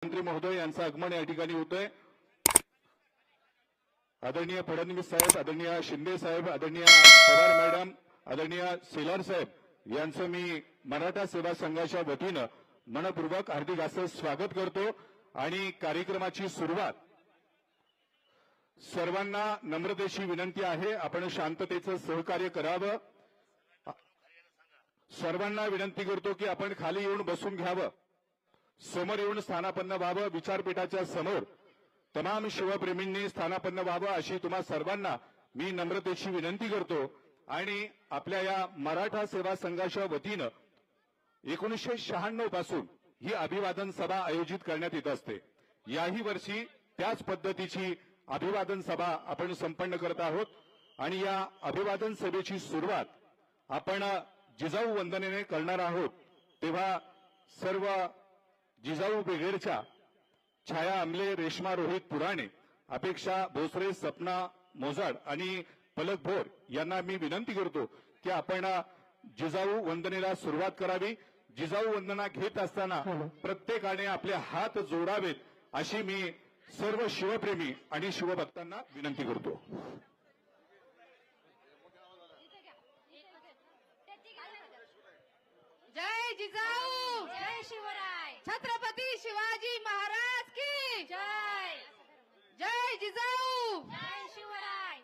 मंत्री महोदय यांचं आगमन या ठिकाणी होतंय। आदरणीय फडणवीस साहेब, आदरणीय शिंदे साहेब, आदरणीय पवार मॅडम, आदरणीय सेलार साहेब यांचं मी मराठा सेवा संघाच्या वतीनं मनपूर्वक हार्दिक असं स्वागत करतो आणि कार्यक्रमाची सुरुवात सर्वांना नम्रतेची विनंती आहे, आपण शांततेचं सहकार्य करावं। सर्वांना विनंती करतो की आपण खाली येऊन बसून घ्यावं, समोर येऊन स्थानापन्न व्हावं, विचारपीठाच्या समोर तमाम शिवप्रेमींनी स्थानापन्न व्हावं अशी तुम्हा सर्वांना मी नम्रतेची विनंती करतो। आणि आपल्या या मराठा सेवा संघाच्या वतीनं 1996 पासून ही अभिवादन सभा आयोजित करण्यात येत असते। याही वर्षी त्याच पद्धतीची अभिवादन सभा आपण संपन्न करत आहोत आणि या अभिवादन सभेची सुरुवात आपण जिजाऊ वंदनेने करणार आहोत। तेव्हा सर्व जिजाऊ ब्रिगेडच्या छाया आमले, रेश्मा रोहित पुराणे, अपेक्षा भोसरे, सपना मोजाड आणि पलक भोर यांना मी विनंती करतो की आपण जिजाऊ वंदनेला सुरुवात करावी। जिजाऊ वंदना घेत असताना प्रत्येकाने आपले हात जोडावेत अशी मी सर्व शिवप्रेमी आणि शिवभक्तांना विनंती करतो। जय जिजाऊ, जय शिवराय, छत्रपती शिवाजी महाराज की जय जय जिजाऊ, जय शिवराय।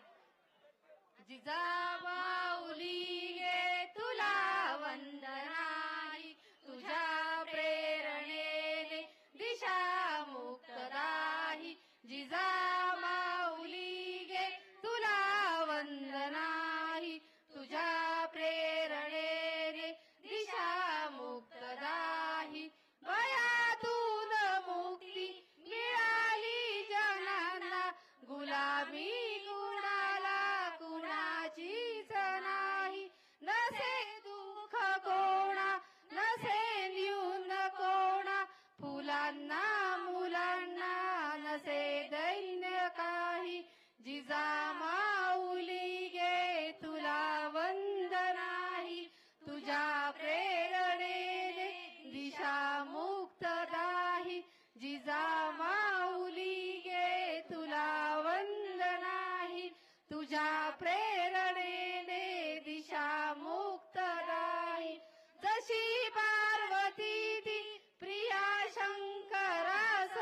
जिजाबाऊली गे तुला वंदनाई, तुझ्या प्रेरणेने दिशा मुक्तदाही। जिजाबाऊली गे तुला वंदनाई, तुझ्या प्रेरणेने दिशा मुक्तदाही। भयातून मुक्ती मिळाली जनांना, गुलामी कुणाला कुणाचीच नाही। नसे दुःख कोणा, नसे न्यून कोणा, फुलांना मुलांना नसे दैन्य काही। जिजामाऊली गे तुला वंदनाई, तुझ्या प्रेरणेने दिशा मुक्तदाही। जिजामाऊली गे तुला वंदनाई, तुझ्या प्रेरणेने दिशा मुक्तदाही। जशी पार्वती ती प्रिया शंकरास,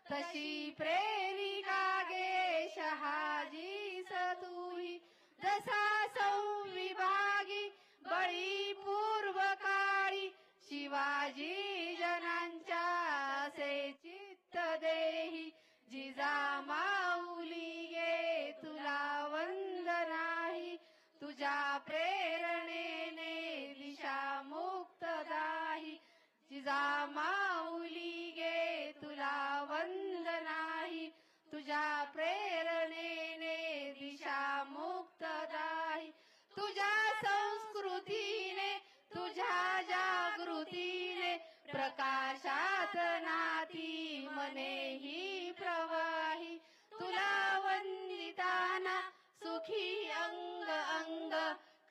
तशी प्रेरिका गे शहाजीस तूही। जसा संविभागी बळी पूर्व काळी, शिवाजी जनांच्या असे चित्त देही। जिजामाऊली गे तुला वंदनाई, तुझ्या प्रेरणेने दिशा मुक्तदाही। जिजामाऊली गे तुला वंदनाई, तुझ्या प्रेरणेने दिशा मुक्तदाही। तुझ्या संस्कृतीने, तुझ्या जागृतीने प्रकाशात नाती मनेही प्रवाही। तुला वंदिताना सुखी अंग अंग,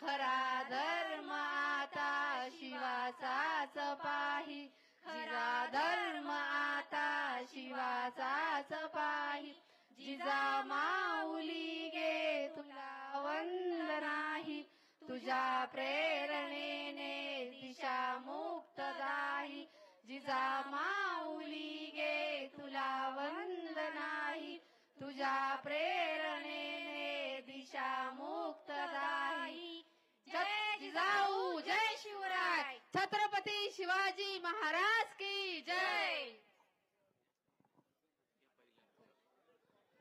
खरा धर्म आता शिवाचाच पाही। खरा धर्म आता शिवाचाच पाही। जिजामाऊली गे तुला वंदनाई, तुझ्या प्रेरणेने दिशा मुक्तदाही। जिजामाऊली गे तुला वंदनाई, तुझ्या प्रेरणेने दिशा मुक्तदाही। जय जिजाऊ, जय शिवराय, छत्रपती शिवाजी महाराज की जय।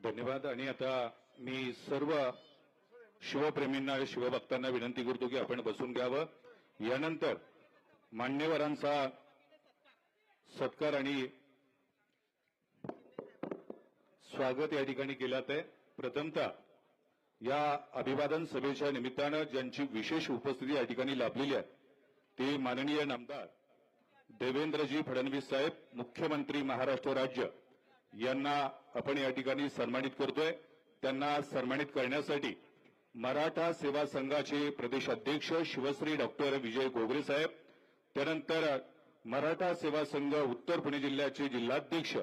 धन्यवाद। आणि आता मी सर्व शिवप्रेमींना आणि शिवभक्तांना विनंती करतो की आपण बसून घ्यावं। यानंतर मान्यवरांचा सत्कार आणि स्वागत या ठिकाणी केलं आहे। प्रथमतः या अभिवादन सभेच्या निमित्तानं ज्यांची विशेष उपस्थिती या ठिकाणी लाभलेली आहे ते माननीय नामदार देवेंद्रजी फडणवीस साहेब, मुख्यमंत्री महाराष्ट्र राज्य यांना आपण या ठिकाणी सन्मानित करतोय। त्यांना सन्मानित करण्यासाठी मराठा सेवा संघाचे प्रदेश अध्यक्ष शिवश्री डॉक्टर विजय गोगरे साहेब, त्यानंतर मराठा सेवा संघ उत्तर पुणे जिल्ह्याचे जिल्हाध्यक्ष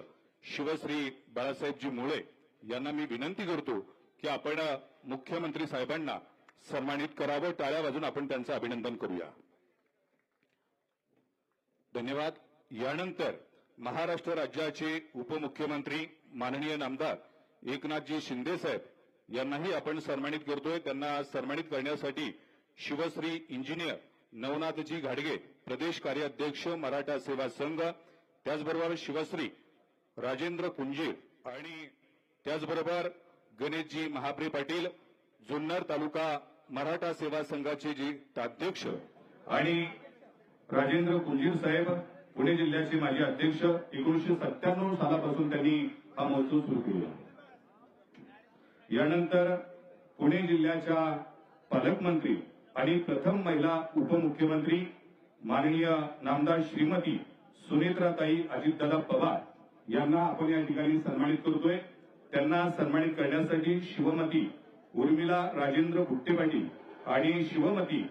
शिवश्री बाळासाहेबजी मुळे यांना मी विनंती करतो की आपण मुख्यमंत्री साहेबांना सन्मानित करावं. टाळ्या वाजून आपण त्यांचं अभिनंदन करूया. धन्यवाद. यानंतर महाराष्ट्र राज्याचे उपमुख्यमंत्री माननीय नामदार एकनाथजी शिंदे साहेब यांनाही आपण सन्मानित करतोय. त्यांना सन्मानित करण्यासाठी शिवश्री इंजिनियर नवनाथजी घाडगे प्रदेश कार्याध्यक्ष मराठा सेवा संघ, त्याचबरोबर शिवश्री राजेंद्र कुंजीर आणि त्याचबरोबर गणेशजी महाप्रे पाटील जुन्नर तालुका मराठा सेवा संघाचे जे अध्यक्ष आणि राजेंद्र कुंजीर साहेब पुणे जिल्ह्याचे माजी अध्यक्ष 1997 सालापासून त्यांनी हा महोत्सव सुरू केला. यानंतर पुणे जिल्ह्याच्या पालकमंत्री आणि प्रथम महिला उपमुख्यमंत्री माननीय नामदार श्रीमती सुनेत्राताई अजितदादा पवार यांना आपण या ठिकाणी सन्मानित करतोय. त्यांना सन्मानित करण्यासाठी शिवमती उर्मिला राजेंद्र गुट्टे पाटील आणि शिवमती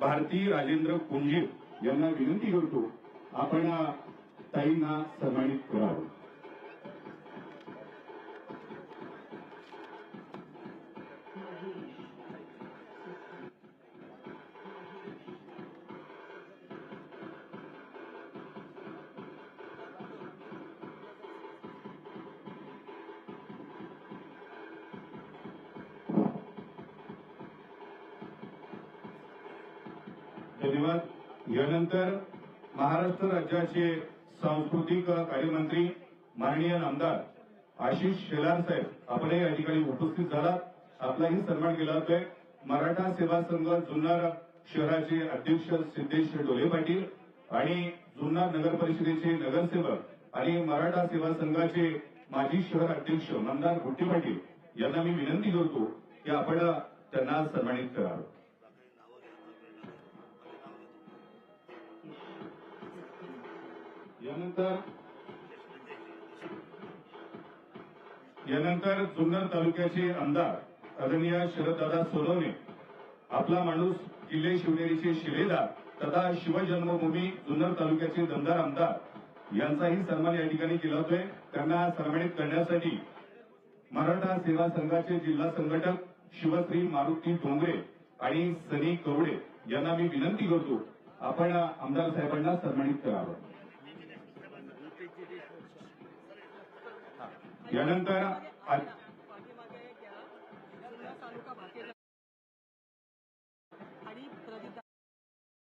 भारती राजेंद्र कुंजीर यांना विनंती करतो आपण ताईंना सन्मानित करावं. धन्यवाद. यानंतर महाराष्ट्र राज्याचे सांस्कृतिक कार्यमंत्री माननीय नामदार आशिष शेलार साहेब आपण या ठिकाणी उपस्थित झालात. आपलाही सन्मान केला जातोय. मराठा सेवा संघ जुन्नर शहराचे अध्यक्ष सिद्धेश डोले पाटील आणि जुन्नर नगर परिषदेचे नगरसेवक आणि मराठा सेवा संघाचे माजी शहर अध्यक्ष मंदार गुट्टे पाटील यांना मी विनंती करतो की आपण त्यांना सन्मानित करावं. यानंतर जुन्नर तालुक्याचे आमदार आदरणीय शरददादा सोनवणे, आपला माणूस किल्ले शिवनेरीचे शिलेदार तथा शिवजन्मभूमी जुन्नर तालुक्याचे दमदार आमदार यांचाही सन्मान या ठिकाणी केला जातोय. त्यांना सन्मानित करण्यासाठी मराठा सेवा संघाचे जिल्हा संघटक शिवश्री मारुती डोंगरे आणि सनी कवडे यांना मी विनंती करतो आपण आमदार साहेबांना सन्मानित करावं.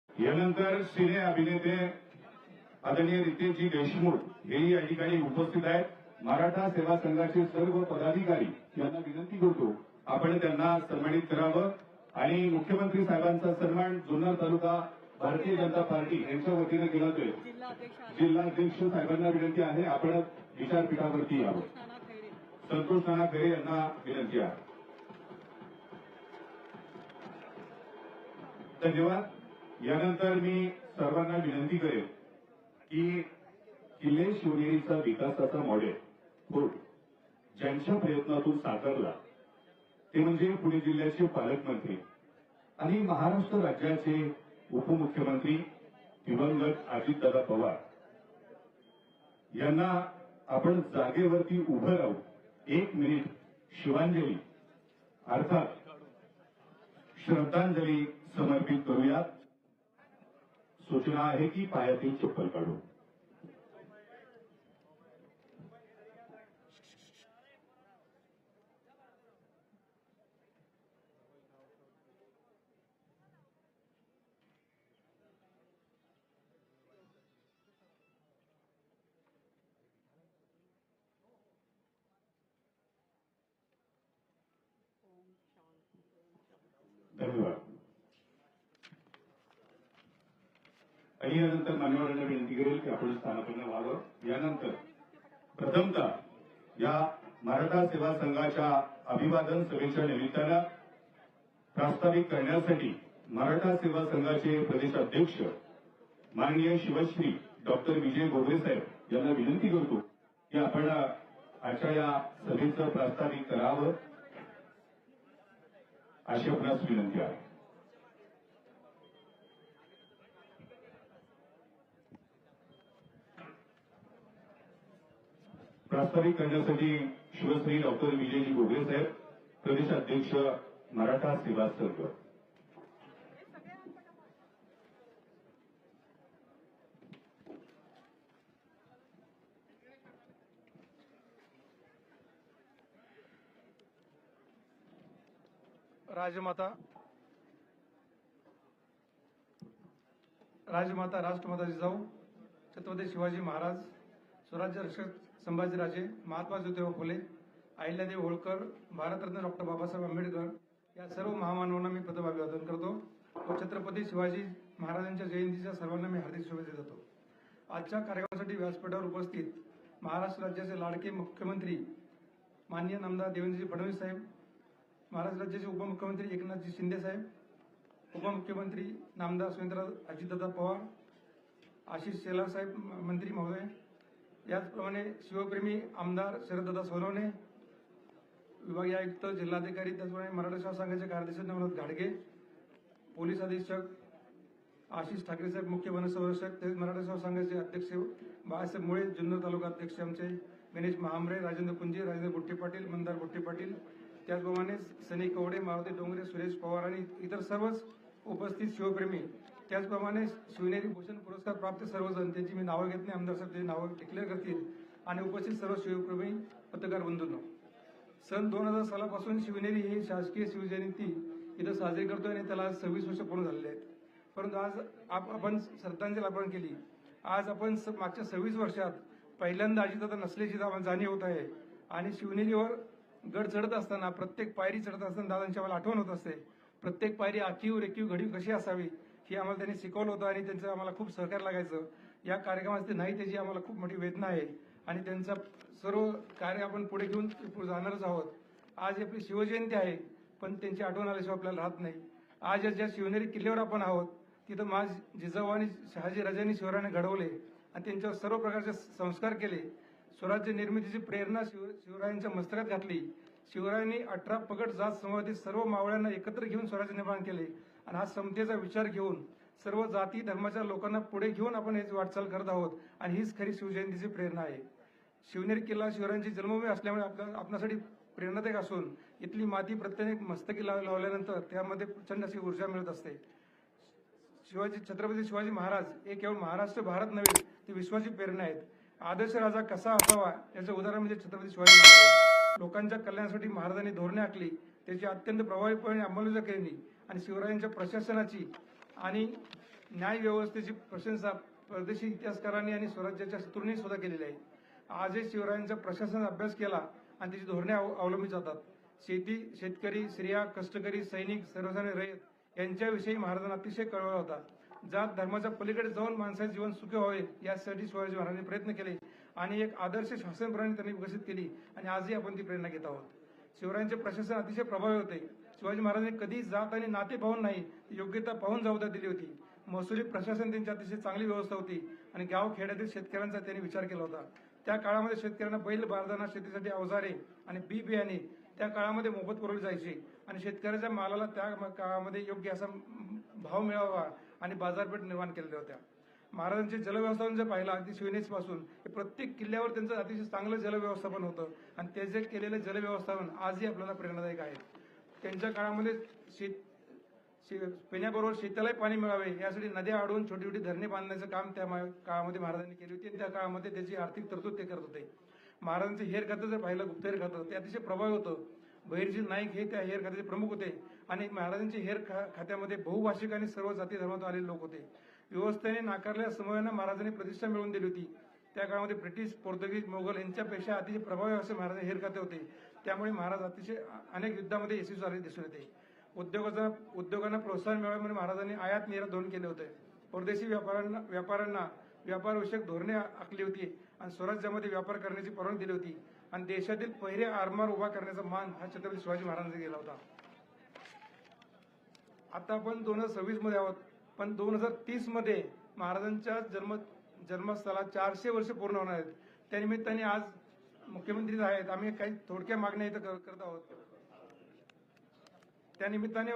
यानंतर सिने अभिनेते आदरणीय रितेशजी देशमुख हेही या ठिकाणी उपस्थित आहेत. मराठा सेवा संघाचे सर्व पदाधिकारी यांना विनंती करतो आपण त्यांना सन्मानित करावं. आणि मुख्यमंत्री साहेबांचा सन्मान जुन्नर तालुका भारतीय जनता पार्टी यांच्या वतीने केला जातोय. जिल्हाध्यक्ष साहेबांना विनंती आहे आपण विचारपीठावरती यावं. संतोष नाना खैरे यांना विनंती आहे. धन्यवाद. यानंतर मी सर्वांना विनंती करेन की किल्ले शिवनेरीचा विकासाचा मॉडेल फोर्ट ज्यांच्या प्रयत्नातून साकारला ते म्हणजे पुणे जिल्ह्याचे पालकमंत्री आणि महाराष्ट्र राज्याचे उपमुख्यमंत्री दिवंगत अजितदादा पवार यांना आपण जागेवरती उभं राहू 1 मिनिट शिवांजली अर्थात श्रद्धांजली समर्पित करूयात. सूचना आहे की पायातील चप्पल काढू. धन्यवाद. आणि यानंतर मान्यवरांना विनंती करेल की आपण स्थानापन्न व्हावं. यानंतर प्रथमतः या मराठा सेवा संघाच्या अभिवादन सभेच्या निमित्तानं प्रास्ताविक करण्यासाठी मराठा सेवा संघाचे प्रदेशाध्यक्ष माननीय शिवश्री डॉक्टर विजय गोगरे साहेब यांना विनंती करतो की आपण आजच्या या सभेचं प्रास्ताविक करावं अशी आपणास विनंती आहे. प्रास्ताविक करण्यासाठी शिवश्री डॉक्टर विजयजी घोगरे साहेब, प्रदेशाध्यक्ष मराठा सेवा संघ. राजमाता राष्ट्रमाता जिजाऊ छत्रपती शिवाजी महाराज, स्वराज्य रक्षक संभाजीराजे, महात्मा ज्योतिबा फुले, अहिल्यादेवी होळकर, भारतरत्न डॉक्टर बाबासाहेब आंबेडकर या सर्व महामानवांना मी प्रथम अभिवादन करतो व छत्रपती शिवाजी महाराजांच्या जयंतीच्या सर्वांना मी हार्दिक शुभेच्छा देतो. आजच्या कार्यक्रमासाठी व्यासपीठावर उपस्थित महाराष्ट्र राज्याचे लाडके मुख्यमंत्री माननीय नामदार देवेंद्रजी फडणवीस साहेब, महाराष्ट्र राज्याचे उपमुख्यमंत्री एकनाथजी शिंदे साहेब, उपमुख्यमंत्री नामदार सुरेंद्र अजितदादा पवार, आशिष शेलार साहेब मंत्री महोदय, याचप्रमाणे शिवप्रेमी आमदार शरददादा सोनवणे, विभागीय आयुक्त, जिल्हाधिकारी, त्याचप्रमाणे मराठा सेवा संघाचे कार्याध्यक्ष नवनाथ घाडगे, पोलीस अधीक्षक आशिष ठाकरे साहेब, मुख्य वनसंरक्षक, तसेच मराठा सेवा संघाचे अध्यक्ष बाळासाहेब मुळे, जुन्नर तालुका अध्यक्ष आमचे गणेश महांबरे, राजेंद्र पुंजे, राजेंद्र बुट्टे पाटील, मंदार बुट्टे पाटील, त्याचप्रमाणे सनी कवडे, मारुती डोंगरे, सुरेश पवार आणि इतर सर्वच उपस्थित शिवप्रेमी, त्याचप्रमाणे शिवनेरी भूषण पुरस्कार प्राप्त सर्वजण, त्यांची मी नावं घेत नाही, आमदार साहेब त्यांची नावं डिक्लेअर करतील, आणि उपस्थित सर्व शिवप्रेमी पत्रकार बंधूंनो, सन 2000 सालापासून शिवनेरी ही शासकीय शिवजयंती इथं साजरी करतोय आणि त्याला 26 वर्ष पूर्ण झालेले आहेत. परंतु आज आपण श्रद्धांजली अर्पण केली. आज आपण मागच्या 26 वर्षात पहिल्यांदा अजितदादा नसल्याची जाणीव होत आहे आणि शिवनेरीवर गड चढत असताना, प्रत्येक पायरी चढत असताना दादांची आम्हाला आठवण होत असते. प्रत्येक पायरी आखीव रेखीव घडीव कशी असावी हे आम्हाला त्यांनी शिकवलं होतं आणि त्यांचं आम्हाला खूप सहकार्य लागायचं. या कार्यक्रमात ते नाही त्याची आम्हाला खूप मोठी वेदना आहे आणि त्यांचं सर्व कार्य आपण पुढे घेऊन जाणारच आहोत. आज आपली शिवजयंती आहे, पण त्यांची आठवण आल्याशिवाय आपल्याला राहत नाही. आज ज्या शिवनेरी किल्ल्यावर आपण आहोत तिथं माझ जिजाऊ आणि शहाजी राजांनी शिवरायांनी घडवले आणि त्यांच्यावर सर्व प्रकारचे संस्कार केले. स्वराज्य निर्मितीची प्रेरणा शिवरायांच्या मस्तकात घातली. शिवरायांनी 18 पगड जात समूहातील सर्व मावळ्यांना एकत्र घेऊन स्वराज्य निर्माण केले आणि हा समतेचा विचार घेऊन सर्व जाती धर्माच्या लोकांना पुढे घेऊन आपण याची वाटचाल करत आहोत आणि हीच खरी शिवजयंतीची प्रेरणा आहे. शिवनेरी किल्ला शिवरायांची जन्मभूमी असल्यामुळे आपल्यासाठी प्रेरणादायक असून इथली माती प्रत्येक मस्तकी लावल्यानंतर त्यामध्ये प्रचंड अशी ऊर्जा मिळत असते. छत्रपती शिवाजी महाराज हे केवळ महाराष्ट्र भारत नव्हे, ती विश्वाची प्रेरणा आहेत. आदर्श राजा कसा असावा याचं उदाहरण म्हणजे छत्रपती शिवाजी महाराज. लोकांच्या कल्याणासाठी महाराजांनी धोरणे आखली, त्याची अत्यंत प्रभावीपणे अंमलबजावणी केली आणि शिवरायांच्या प्रशासनाची आणि न्याय व्यवस्थेची प्रशंसा परदेशी इतिहासकारांनी आणि स्वराज्याच्या शत्रूंनी सुद्धा केलेली आहे. आजही शिवरायांच्या प्रशासनाचा अभ्यास केला आणि त्याची धोरणे अवलंबित जातात. शेती, शेतकरी, स्त्रिया, कष्टकरी, सैनिक, सर्वसामान्य रयत यांच्याविषयी महाराजांना अतिशय कळवळा होता. जात धर्माच्या पलीकडे जाऊन माणसाचे जीवन सुखी व्हावे यासाठी शिवाजी महाराजांनी प्रयत्न केले आणि एक आदर्श शासन प्रणाली त्यांनी विकसित केली आणि आजही आपण ती प्रेरणा घेत आहोत. शिवरायांचे प्रशासन अतिशय प्रभावी होते. शिवाजी महाराजांनी कधी जात आणि नाते पाहून नाही, योग्यता पाहून जबाबदारी दिली होती. महसुली प्रशासन त्यांची अतिशय चांगली व्यवस्था होती आणि गाव खेड्यातील शेतकऱ्यांचा त्यांनी विचार केला होता. त्या काळामध्ये शेतकऱ्यांना बैल बारदाना, शेतीसाठी अवजारे आणि बी बियाणे त्या काळामध्ये मोफत पुरवली जायची आणि शेतकऱ्याच्या मालाला त्या काळामध्ये योग्य असा भाव मिळावा आणि बाजारपेठ निर्माण केलेल्या होत्या. महाराजांचे जलव्यवस्थापन जर पाहिलं अगदी शिवनेरीपासून प्रत्येक किल्ल्यावर त्यांचं अतिशय चांगलं जलव्यवस्थापन होतं आणि ते जे केलेलं जलव्यवस्थापन आजही आपल्याला प्रेरणादायक आहे. त्यांच्या काळामध्ये पिण्याबरोबर शेतालाही पाणी मिळावे यासाठी नद्या अडवून छोटी छोटी धरणे बांधण्याचं काम त्या काळामध्ये महाराजांनी केली होती आणि त्या काळामध्ये त्याची आर्थिक तरतूद ते करत होते. महाराजांचे हेर खातं जर पाहिलं, गुप्तहेर खातं, ते अतिशय प्रभावी होतं. बहिर्जी नाईक हे त्या हेर खात्याचे प्रमुख होते आणि महाराजांचे हेर खात्यामध्ये बहुभाषिक आणि सर्व जाती धर्मातून आलेले लोक होते. व्यवस्थेने नाकारलेल्या समूहांना महाराजांनी प्रतिष्ठा मिळवून दिली होती. त्या काळामध्ये ब्रिटिश, पोर्तुगीज, मोगल यांच्यापेक्षा अतिशय प्रभावी असे महाराज हेर खाते होते. त्यामुळे महाराज अतिशय अनेक युद्धामध्ये यशस्वी झाले दिसून येते. उद्योगांना प्रोत्साहन मिळावे म्हणून महाराजांनी आयात निर्यात धोरण केले होते. परदेशी व्यापाऱ्यांना व्यापारविषयक धोरणे आखली होती आणि स्वराज्यामध्ये व्यापार करण्याची परवानगी दिली होती आणि देशातील पहिले आरमार उभा करण्याचा मान हा छत्रपती शिवाजी महाराजांनी गेला होता. आता आपण 2026 मध्ये आहोत, पण 2030 मध्ये महाराजांच्या जन्मस्थळाला 400 वर्ष पूर्ण होणार आहेत. त्यानिमित्ताने आज मुख्यमंत्री आहेत, आम्ही काही थोडक्या मागण्या इथं करत आहोत. त्यानिमित्ताने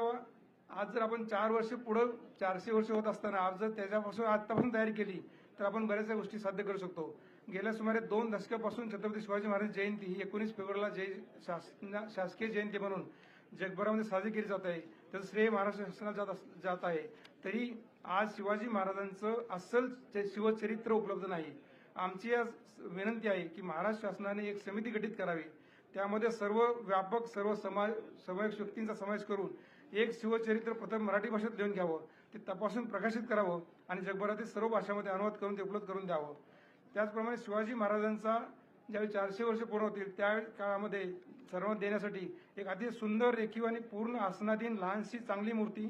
आज जर आपण 4 वर्ष पुढे 400 वर्ष होत असताना आज जर त्याच्यापासून आतापासून तयारी केली तर आपण बऱ्याचशा गोष्टी साध्य करू शकतो. गेल्या सुमारे 2 दशकापासून छत्रपती शिवाजी महाराज जयंती ही 19 फेब्रुवारीला शासकीय जयंती म्हणून जगभरामध्ये साजरी केली जात आहे. त्याचं श्रेय महाराष्ट्र शासनाला जात आहे. तरी आज शिवाजी महाराजांचं अस्सल शिवचरित्र उपलब्ध नाही. आमची आज विनंती आहे की महाराष्ट्र शासनाने एक समिती गठीत करावी. त्यामध्ये सर्व व्यापक सर्व समावेश व्यक्तींचा समावेश करून एक शिवचरित्र प्रथम मराठी भाषेत लिहून घ्यावं, ते तपासून प्रकाशित करावं आणि जगभरातील सर्व भाषांमध्ये अनुवाद करून ते उपलब्ध करून द्यावं. त्याचप्रमाणे शिवाजी महाराजांचा ज्यावेळी 400 वर्ष पूर्ण होतील त्यावेळी काळामध्ये सर्वांना देण्यासाठी एक अतिशय सुंदर रेखीव आणि पूर्ण आसनाधीन लहानशी चांगली मूर्ती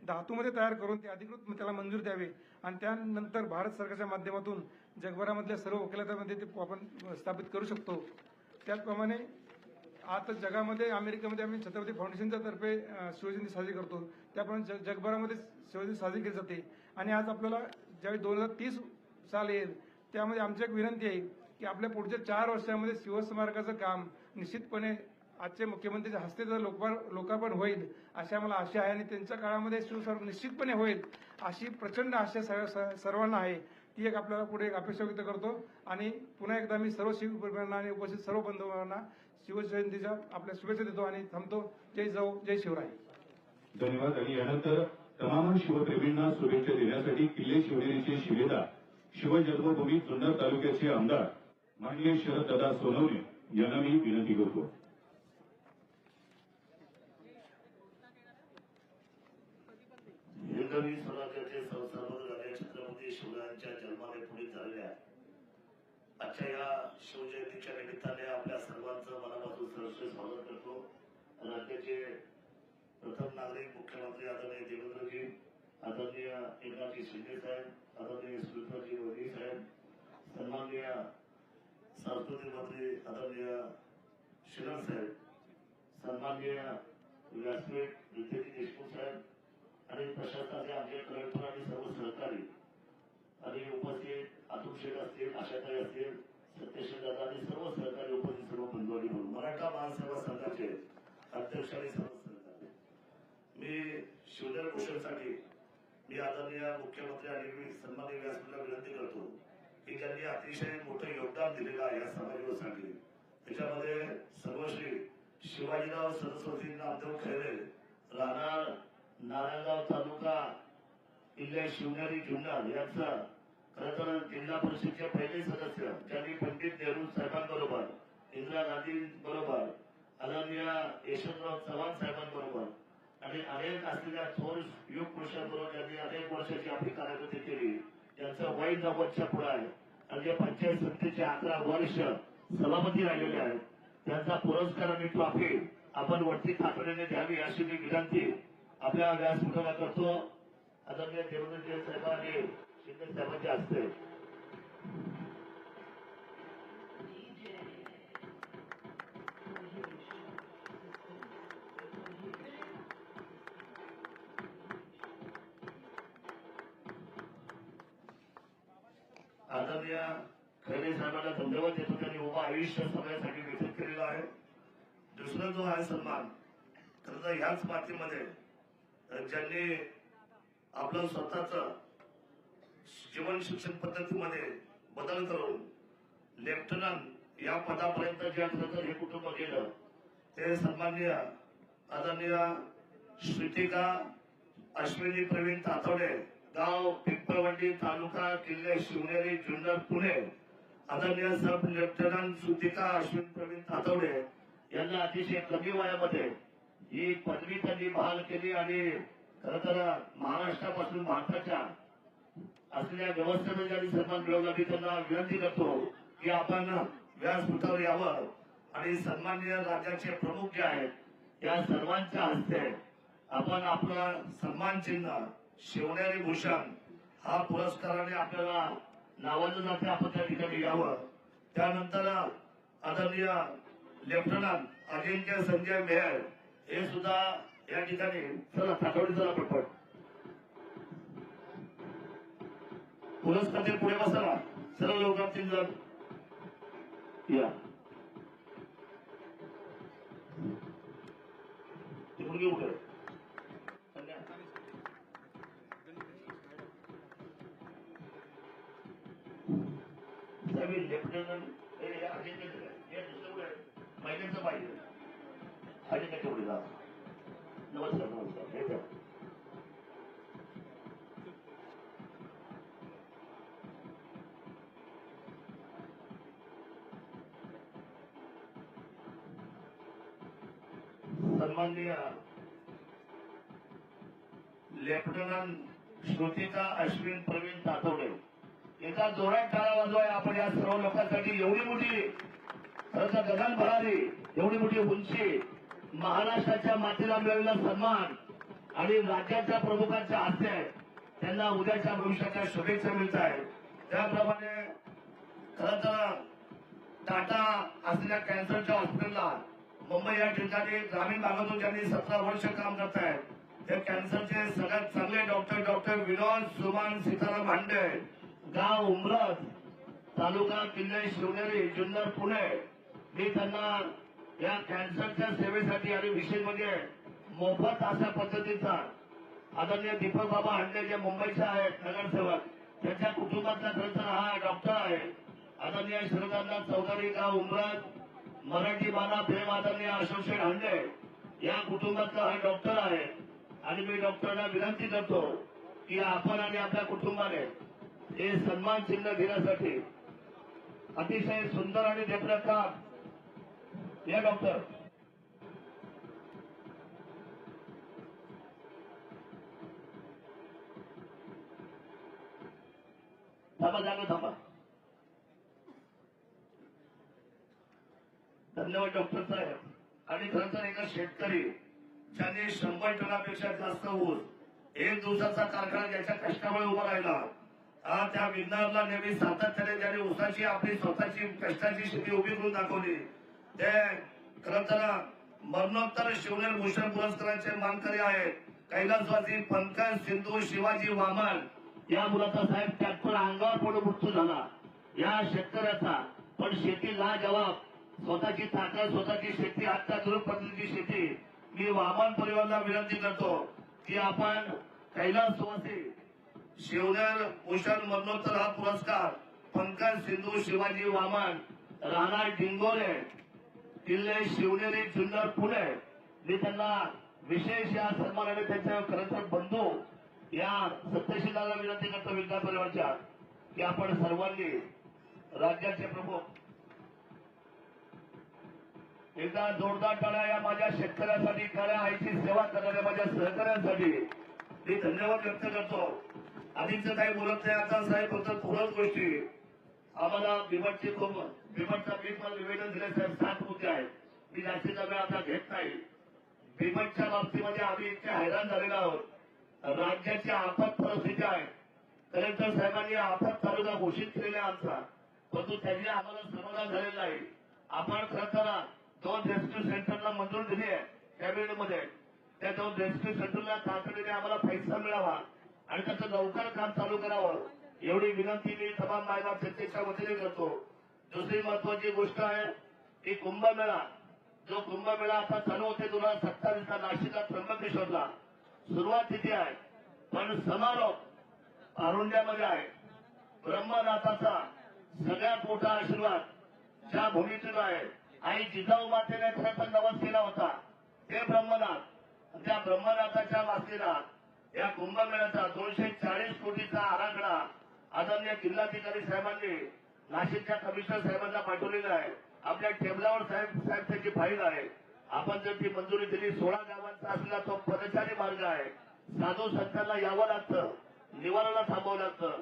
धातूमध्ये तयार करून ते अधिकृत त्याला मंजूर द्यावे आणि त्यानंतर भारत सरकारच्या माध्यमातून जगभरामधल्या सर्व वकिलातामध्ये ते आपण स्थापित करू शकतो. त्याचप्रमाणे आता जगामध्ये अमेरिकेमध्ये आम्ही छत्रपती फाउंडेशनच्या तर्फे शिवजयंती साजरी करतो. त्याप्रमाणे जगभरामध्ये शिवजयंती साजरी केली जाते. आणि आज आपल्याला ज्यावेळी 2030 साल येईल त्यामध्ये आमची एक विनंती आहे की आपल्या पुढच्या 4 वर्षामध्ये शिवस्मारकाचं काम निश्चितपणे आजचे मुख्यमंत्रीच्या हस्ते जर लोकार्पण होईल अशी आम्हाला आशा आहे. आणि त्यांच्या काळामध्ये शिवस्मारक निश्चितपने होईल अशी प्रचंड आशा सर्वांना आहे. ती एक आपल्याला पुढे एक अपेक्षा व्यक्त करतो. आणि पुन्हा एकदा मी सर्व शिवप्रेमींना आणि उपस्थित सर्व बंधूंना शिवजयंतीच्या आपल्या शुभेच्छा देतो आणि थांबतो. जय जाऊ, जय शिवराय. धन्यवाद. आणि यानंतर तमाम शिवप्रेमींना शुभेच्छा देण्यासाठी किल्ले शिवनेरीचे शिलेदार शिवजन्मभूमी जुन्नर तालुक्याचे आमदार माननीय शरददादा सोनवणे यांना मी विनंती करतो. हिंदवी स्वराज्याचे संस्थापक झाले छत्रपती शिवरायांच्या जन्माने पुढे झालेल्या आजच्या या शिवजयंतीच्या निमित्ताने आपल्या सर्वांचं मनापासून सहर्ष स्वागत करतो. राज्याचे प्रथम नागरिक मुख्यमंत्री आदरणीय देवेंद्रजी, आदरणीय एकनाथजी शिंदे साहेब, आदरणीय सुमित्राजी वैद्य साहेब, सन्माननीय सांस्कृतिक मंत्री आदरणीय शिरन साहेब, सन्माननीय व्यासपीठ रितेश देशमुख साहेब आणि प्रशासनाचे आमचे कलेक्टर आणि सर्व सहकारी आणि उपस्थित अतुल शेठ असतील, आशाताई असतील, सत्यशील दादा आणि सर्व सहकारी उपस्थित सर्व बंधू आणि मराठा महासेवा संघाचे अध्यक्ष आणि सर्व सहकारी. मी शिवनेरी भूषणसाठी मी आदरणीय मुख्यमंत्री आणि सन्माननीय व्यासपीठाला विनंती करतो की ज्यांनी अतिशय मोठं योगदान दिलेलं आहे या समाजासाठी. त्याच्यामध्ये सर्वश्री शिवाजीराव सरस्वती नामदेव खैरे, राहणार नारायणगाव तालुका किल्ले शिवनेरी जुन्नर यांचा खरं तर जिल्हा परिषदेचे पहिले सदस्य ज्यांनी पंडित नेहरू साहेबांबरोबर, इंदिरा गांधी बरोबर, आदरणीय यशवंतराव चव्हाण साहेबांबरोबर आणि अनेक असलेल्या थोर युग पुरुषांबरोबर ज्यांनी अनेक वर्षाची आपली कार्यकर्ते केली. त्यांचं वय 90च्या पुढे आहे आणि जे पंचायत समितीचे 11 वर्ष सभापती राहिलेले आहेत त्यांचा पुरस्कार आणि ट्रॉफी आपण वरती तातडीने द्यावी अशी मी विनंती आपल्या व्यासपीठाला करतो. आदरणीय देवेंद्र साहेब आणि शिंदे साहेबांच्या हस्ते आदरणीय खैरे साहेबांना धन्यवाद देतो. त्यांनी उभं आयुष्य सगळ्यासाठी व्यतीत केलेलं आहे. दुसरा जो आहे सन्मान खरं तर ह्याच मातीमध्ये ज्यांनी आपलं स्वतःच जीवन शिक्षण पद्धतीमध्ये बदल करून लेफ्टनंट या पदापर्यंत जे खरं तर हे कुटुंब गेलं ते सन्माननीय आदरणीय श्रुतिका अश्विनी प्रवीण तातवडे, गाव पिंपळवंडी, तालुका किल्ले शिवनेरी जुन्नर पुणे. आदरणीय सब लेफ्टनंट श्रुतिका अश्विनी प्रवीण तातवडे यांना अतिशय कमी वयामध्ये ही पदवी त्यांनी बहाल केली आणि खरं तर महाराष्ट्रापासून भारताच्या असलेल्या व्यवस्थेने ज्यांनी सन्मान मिळवला मी त्यांना विनंती करतो की आपण व्यासपीठावर यावं आणि सन्माननीय राज्याचे प्रमुख जे आहेत या सर्वांच्या हस्ते आपण आपला सन्मान चिन्ह शिवनेरी भूषण हा पुरस्काराने आपल्याला नावाजलं जाते. आपण त्या ठिकाणी यावं. त्यानंतर आदरणीय लेफ्टनंट अजिंक्य संजय मेहर हे सुद्धा या ठिकाणी चला तातवडी चला पटपट पुरस्कार पुढे बसावा. सर्व लोकांतील जर या ते मुलगी उठे लेफ्टनंट यायचं पाहिजे. आणि काय तेवढी जा. नमस्कार नमस्कार. हे घ्या. सन्माननीय लेफ्टनंट श्रुतिका अश्विन प्रवीण तातवडे एका जोरात टाळा वाजवाय आपण या सर्व लोकांसाठी एवढी मोठी खरं गगन भरारी एवढी मोठी उंची महाराष्ट्राच्या मातीला मिळालेला सन्मान आणि राज्याच्या प्रमुखांच्या हस्ते त्यांना उद्याच्या भविष्याच्या शुभेच्छा मिळत आहेत. त्याप्रमाणे खरं तर टाटा असलेल्या कॅन्सरच्या हॉस्पिटलला मुंबई या ठिकाणी ग्रामीण भागातून ज्यांनी 17 वर्ष काम करत आहेत ते कॅन्सरचे सगळ्यात चांगले डॉक्टर विनोद सुमन सीताराम हांडे, गाव उमरत, तालुका किल्ले शिवनेरी, जुन्नर, पुणे. मी त्यांना या कॅन्सरच्या सेवेसाठी आणि विशेष म्हणजे मोफत अशा पद्धतीचा आदरणीय दीपक बाबा हांडे जे मुंबईचे आहेत नगरसेवक त्यांच्या कुटुंबातला खरं तर हा डॉक्टर आहे. आदरणीय श्रीकांत चौधरी, गाव उमरत, मराठी माना प्रेम आदरणीय अशोक हांडे या कुटुंबातला हा डॉक्टर आहे. आणि मी डॉक्टरांना विनंती करतो की आपण आणि आपल्या कुटुंबाने हे सन्मान चिन्ह घेण्यासाठी अतिशय सुंदर आणि देखणं काम या डॉक्टर थांबा जागा थांबा. धन्यवाद डॉक्टर साहेब. आणि खरं तर एका शेतकरी ज्यांनी 100 टनापेक्षा जास्त ऊस एक दिवसाचा कारखाना ज्याच्या कष्टामुळे उभा राहिला त्या विज्ञानाला नेहमी सातत्याने ज्यांनी ऊसाची आपली स्वतःची कष्टाची शेती उभी करून दाखवली ते खरं तर मरणोत्तर शिवनेर भूषण पुरस्काराचे मानकरी आहेत. कैलासवासी पंकज सिंधू शिवाजी वामन या मुलाचा साहेब ट्रॅक्टर अंगावर पडून मृत्यू झाला या शेतकऱ्याचा. पण शेती लाजवाब स्वतःची ताकद स्वतःची शेती अत्याधुनिक पद्धतीची शेती. मी वामन परिवाराला विनंती करतो की आपण कैलासवासी शिवनेर भूषण मरणोत्तर हा पुरस्कार पंकज सिंधू शिवाजी वामन राहणार डिंगोरे किल्ले शिवनेरी जुन्नर पुणे मी त्यांना विशेष या सन्मानाने त्यांच्या खरं तर बंधू या सत्यशीलाला विनंती करतो विद्या परिवारच्या की आपण सर्वांनी राज्याचे प्रमुख एकदा जोरदार टाळ्या या माझ्या शेतकऱ्यांसाठी खऱ्या आईची सेवा करणाऱ्या माझ्या सहकाऱ्यांसाठी मी धन्यवाद व्यक्त करतो. आधीचं काही बोलत नाही आता साहेब फक्त थोडंच गोष्टी आम्हाला बिबटची खूप बिबटचा मी पण निवेदन दिले साहेब 7 मुद्दे आहेत. मी जास्तीचा वेळ आता घेत नाही. बिबटच्या बाबतीमध्ये आम्ही इतके हैराण झालेलो आहोत. राज्याची आपत परिस्थिती आहे. कलेक्टर साहेबांनी आपत तालुका घोषित केलेला आहे आमचा परंतु त्यांनी आम्हाला समाधान झालेलं नाही. आपण खरं तर 2 रेस्क्यू सेंटरला मंजुरी दिली आहे कॅबिनेटमध्ये. त्या 2 रेस्क्यू सेंटरला तातडीने आम्हाला पैसा मिळावा आणि त्याचं लवकर काम चालू करावं एवढी विनंती मी तमाम मायबाप जनतेच्या वतीने करतो. दुसरी महत्वाची गोष्ट आहे की कुंभमेळा जो कुंभमेळा आता चालू होते 2027ला नाशिकला त्र्यंबकेश्वरला सुरुवात तिथे आहे पण समारोप अरुंड्यामध्ये आहे. ब्रह्मनाथाचा सगळ्यात मोठा आशीर्वाद ज्या भूमीतून आहे आई जिजाऊ मातेने खरं तर नवस केला होता ते ब्रह्मनाथ. त्या ब्रह्मनाथाच्या वाचलेला या कुंभमेळ्याचा 240 कोटीचा आराखडा आदरणीय जिल्हाधिकारी साहेबांनी नाशिकच्या कमिशनर साहेबांना पाठवलेला आहे. आपल्या टेबलावर साहेब त्याची फाईल आहे. आपण जर ती मंजुरी दिली 16 गावांचा असलेला तो पदचारी मार्ग आहे. साधू संतांना यावं लागतं निवाराला थांबावं लागतं.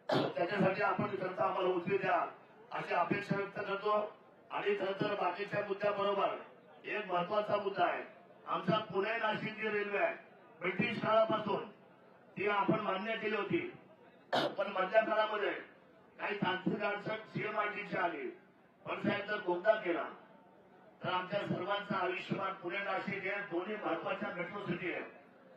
त्याच्यासाठी आपण करता आम्हाला उचली द्या अशी अपेक्षा व्यक्त करतो. आणि खरं तर बाकीच्या मुद्द्याबरोबर एक महत्वाचा मुद्दा आहे आमचा पुणे नाशिक जी रेल्वे आहे ब्रिटिश काळापासून ती आपण मान्य केली होती पण मधल्या काळामध्ये काही तांत्रिक अडचण सीएमआरटीची आली. पण साहेब जर बोगदा केला तर आमच्या सर्वांचं आयुष्यमान पुणे नाशिक हे दोन्ही महत्वाच्या मेट्रो सिटी आहे.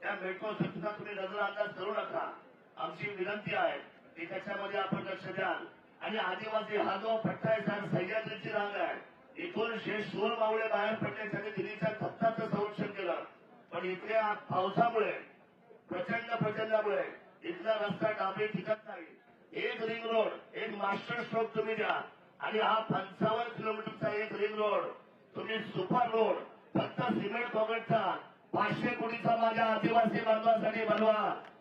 त्या मेट्रो सिटीचा तुम्ही नजरअंदाज करू नका. आमची विनंती आहे की त्याच्यामध्ये आपण लक्ष द्याल. आणि आदिवासी हा जो पट्टा आहे साहेब सह्याद्रीची रांग आहे इथून शूर मावळे बाहेर पडले त्यांनी दिल्लीच्या धप्प्याचं संरक्षण केलं पण इथल्या पावसामुळे प्रचंडामुळे इथला रस्ता डांबरी टिकत नाही. एक रिंग रोड एक मास्टर स्ट्रोक तुम्ही द्या आणि हा 55 किलोमीटरचा एक रिंग रोड तुम्ही सुपर रोड फक्त सिमेंट काँक्रीटचा 500 कोटीचा माझ्या आदिवासी बांधवांसाठी बनवा,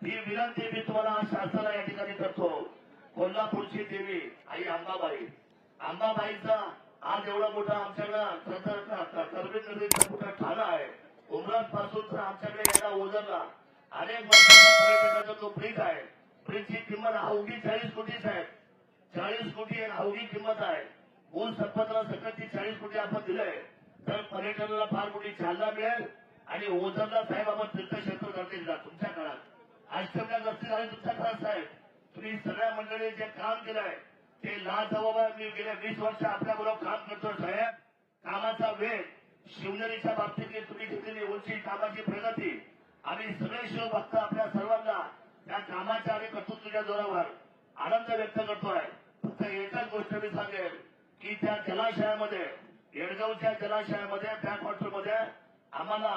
ही विनंती मी तुम्हाला शासनाला या ठिकाणी करतो. कोल्हापूरची देवी आई अंबाबाईचा आज एवढा मोठा आमच्याकडं करवीर नदीचा मोठा ठाणा आहे. उमरात पासून तर आमच्याकडे यायला ओझरला अनेक वर्षाचा पर्यटनाचा जो ब्रिज आहे, ब्रिजची किंमत अवघी 40 कोटीच आहे. 40 कोटी अवघी किंमत आहे. मूळ संपत्तीला सकटची 40 कोटी आपण दिलंय, तर पर्यटनाला फार मोठी चालना मिळेल. आणि ओझरला साहेब आपण तीर्थक्षेत्र करते तुमच्या काळात अष्टम्या रस्ते झाले तुमच्या काळात साहेब. तुम्ही सगळ्या मंडळी जे काम केलंय ते लाजवाब. मी गेल्या 20 वर्ष आपल्याबरोबर काम करतो साहेब. कामाचा वेग, शिवनेरीच्या बाबतीत तुम्ही घेतलेली उंची, कामाची प्रगती, आम्ही सगळे शिवभक्त आपल्या सर्वांना त्या कामाच्या आणि कर्तृत्वाच्या जोरावर आनंद व्यक्त करतोय. फक्त एकच गोष्ट मी सांगेल की त्या जलाशयामध्ये, येडगावच्या जलाशयामध्ये, बॅकवॉटरमध्ये आम्हाला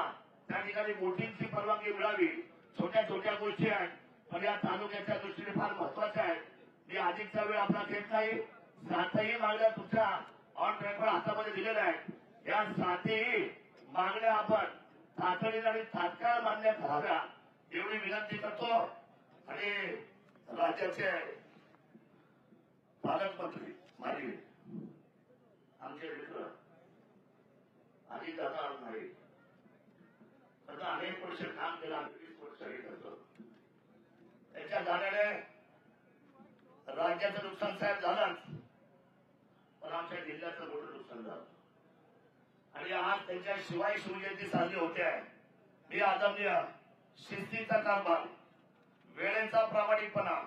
त्या ठिकाणी बोटिंगची परवानगी मिळावी. छोट्या छोट्या गोष्टी आहेत, पण या तालुक्याच्या दृष्टीने फार महत्वाच्या आहेत. मी अधिकचा वेळ आपला घेत नाही. 7ही मागण्या तुमच्या ऑन रेकॉर्ड हातामध्ये दिलेल्या आहेत. या 7ही मागण्या आपण तातडीने आणि तात्काळ मान्य कराव्या एवढी विनंती करतो. आणि राज्याचे पालकमंत्री माझे आमचे मित्र आधी दादा नाही, आता अनेक वर्ष काम केलं, आम्ही 20 वर्षही करतो. त्याच्या जाण्याने राज्याचं नुकसान साहेब झालंच, पण आमच्या जिल्ह्याचं मोठं नुकसान झालं. आणि आज त्यांच्या शिवाय शिवजयंती साजरी होते. मी आदरणीय शिस्तीचा कारभार, वेळेचा प्रामाणिकपणा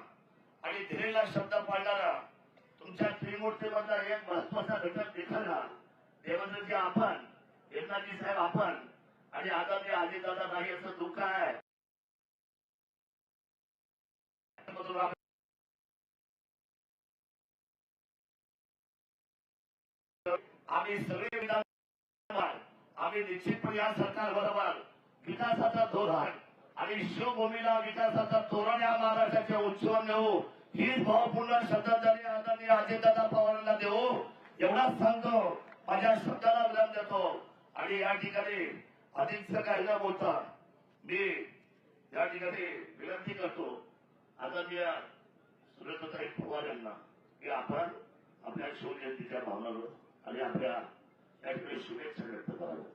आणि धीरेला शब्द पाळणारा तुमच्या त्रिमूर्तीमधला एक महत्वाचा घटक दिखाना देवेंद्रजी आपण, एकनाथजी साहेब आपण आणि आदरणीय अजितदादा नाही असं दुःख आहे. आम्ही सगळे विधान, आम्ही निश्चितपणे या सरकार बरोबर विकासाचं धोरण आणि शिवभूमीला विकासाचं धोरण या महाराष्ट्राच्या उंचीवर नेऊ, हीच भावपूर्ण श्रद्धांजली आदरणीय अजितदादा पवारांना देऊ एवढाच सांगतो. माझ्या शब्दाला विराम देतो. आणि या ठिकाणी अधिकचं काही न बोलता मी या ठिकाणी विनंती करतो आदरणीय सुरेंद्रताई पवार यांना की आपण आपल्या शिवजयंतीच्या भावनावर आणि आपल्या या ठिकाणी शुभेच्छा व्यक्त कराव्या.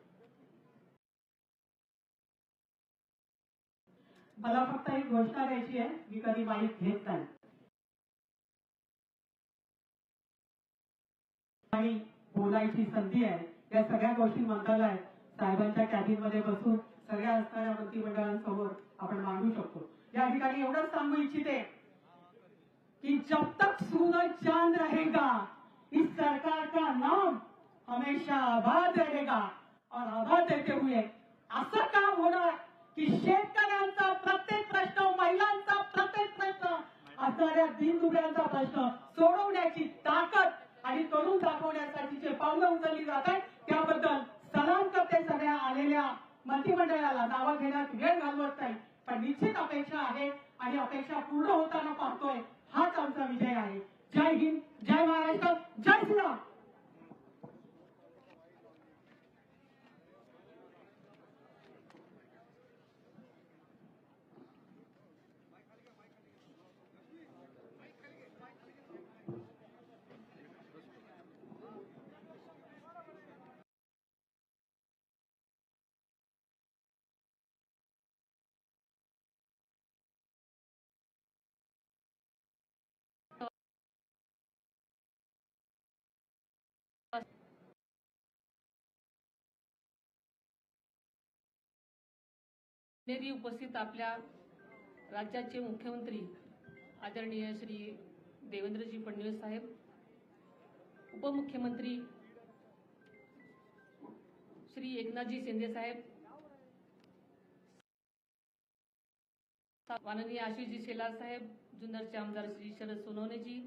मला फक्त एक घोषणा द्यायची आहे, मी कधी माईक घेत नाही. आणि बोलायची संधी आहे. या सगळ्या गोष्टी मंत्रालयात साहेबांच्या कॅबिन मध्ये बसून सगळ्या असणाऱ्या मंत्रिमंडळांसमोर आपण मांडू शकतो. या ठिकाणी एवढंच सांगू इच्छिते कि जब तक सूरज चांद रहेगा इस सरकार का नाम हमेशा आबाद रहेगा. और आबाद रहते हुए असं काम होणार की शेतकऱ्यांचा प्रत्येक प्रश्न, महिलांचा प्रत्येक प्रश्न, असणाऱ्या दीनदुबळ्यांचा प्रश्न सोडवण्याची ताकद आणि करून दाखवण्यासाठी जे पावलं उचलली जात आहेत त्याबद्दल सलाम करते सगळ्या आलेल्या मंत्रिमंडळाला. नावं घेण्यात वेळ घालवत नाही, पण निश्चित अपेक्षा आहे आणि अपेक्षा पूर्ण होताना पाहतोय. हाच आमचा विजय आहे. जय हिंद, जय महाराष्ट्र, जय श्रीराम. नेरी उपस्थित आपल्या राज्याचे मुख्यमंत्री आदरणीय श्री देवेंद्रजी फडणवीस साहेब, उपमुख्यमंत्री श्री एकनाथजी शिंदे साहेब, माननीय आशिषजी शेलार साहेब, जुन्नरचे आमदार श्री शरद सोनवणेजी,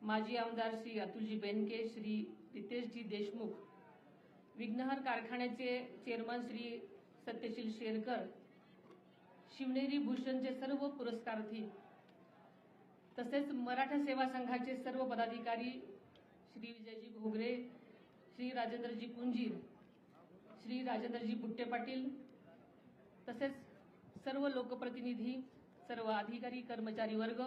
माजी आमदार श्री अतुलजी बेनके, श्री रितेशजी देशमुख, विघ्नहर कारखान्याचे चेअरमन श्री सत्यशील शेरकर, शिवनेरी भूषणचे सर्व पुरस्कारार्थी, तसेच मराठा सेवा संघाचे सर्व पदाधिकारी, श्री विजयजी घोगरे, श्री राजेंद्रजी कुंजीर, श्री राजेंद्रजी बुट्टे पाटील तसेच सर्व लोकप्रतिनिधी, सर्व अधिकारी, कर्मचारी वर्ग,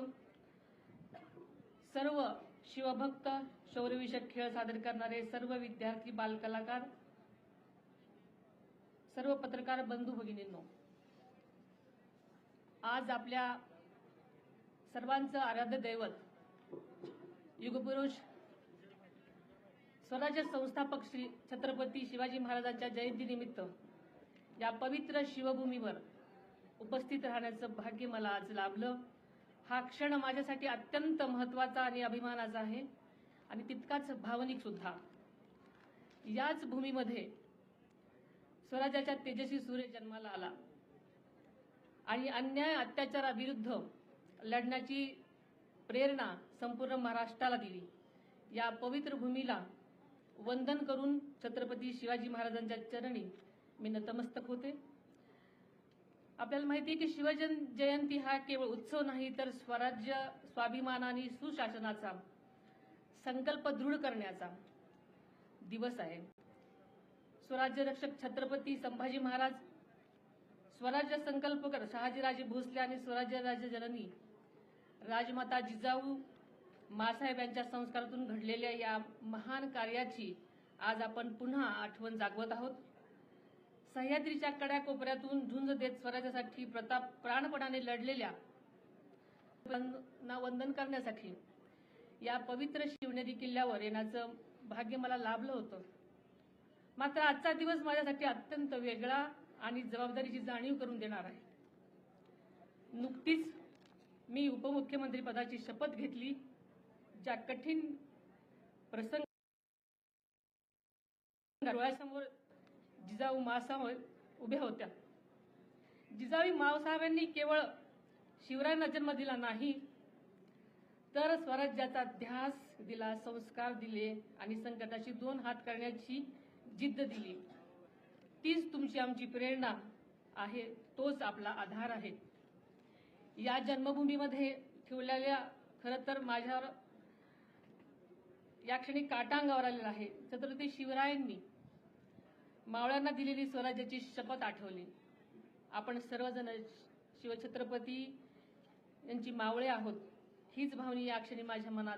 सर्व शिवभक्त, शौर्यविषयक खेळ सादर करणारे सर्व विद्यार्थी, बालकलाकार, सर्व पत्रकार बंधू भगिनींनो, आज आपल्या सर्वांचं आराध्य दैवत युगपुरुष स्वराज्य संस्थापक श्री छत्रपती शिवाजी महाराजांच्या जयंतीनिमित्त या पवित्र शिवभूमीवर उपस्थित राहण्याचं भाग्य मला आज लाभलं. हा क्षण माझ्यासाठी अत्यंत महत्त्वाचा आणि अभिमानाचा आहे आणि तितकाच भावनिक सुद्धा. याच भूमीमध्ये स्वराज्याच्या तेजस्वी सूर्य जन्माला आला आणि अन्याय अत्याचाराविरुद्ध लढण्याची प्रेरणा संपूर्ण महाराष्ट्राला दिली. या पवित्र भूमीला वंदन करून छत्रपती शिवाजी महाराजांच्या चरणी मी नतमस्तक होते. आपल्याला माहिती आहे की शिवजयंती हा केवळ उत्सव नाही तर स्वराज्य, स्वाभिमान आणि सुशासनाचा संकल्प दृढ करण्याचा दिवस आहे. स्वराज्य रक्षक छत्रपती संभाजी महाराज, स्वराज्य संकल्पकर शहाजीराजे भोसले आणि स्वराज्य राज्य जननी राजमाता जिजाऊ मासाहेब यांच्या संस्कारातून घडलेल्या या महान कार्याची आज आपण पुन्हा आठवण जागवत आहोत. सह्याद्रीच्या कड्याकोपऱ्यातून झुंज देत स्वराज्यासाठी प्राणपणाने लढलेल्या वंदन करण्यासाठी या पवित्र शिवनेरी किल्ल्यावर येण्याचं भाग्य मला लाभलं होतं. मात्र आजचा दिवस माझ्यासाठी अत्यंत वेगळा आणि जबाबदारीची जाणीव करून देणार आहे. नुकतीच मी उपमुख्यमंत्री पदाची शपथ घेतली. ज्या कठीण प्रसंग डोळ्यासमोर जिजाऊ मासाहेब उभ्या होत्या. जिजाऊ मासाहेबांनी केवळ शिवरायांना जन्म दिला नाही तर स्वराज्याचा ध्यास दिला, संस्कार दिले आणि संकटाशी 2 हात करण्याची जिद्द दिली. तीच तुमची आमची प्रेरणा आहे, तोच आपला आधार आहे. या जन्मभूमीमध्ये ठेवलेल्या खरं तर माझ्यावर या क्षणी काटा अंगावर आलेला आहे. छत्रपती शिवरायांनी मावळ्यांना दिलेली स्वराज्याची शपथ आठवली. आपण सर्वजण शिवछत्रपती यांची मावळे आहोत, हीच भावना या क्षणी माझ्या मनात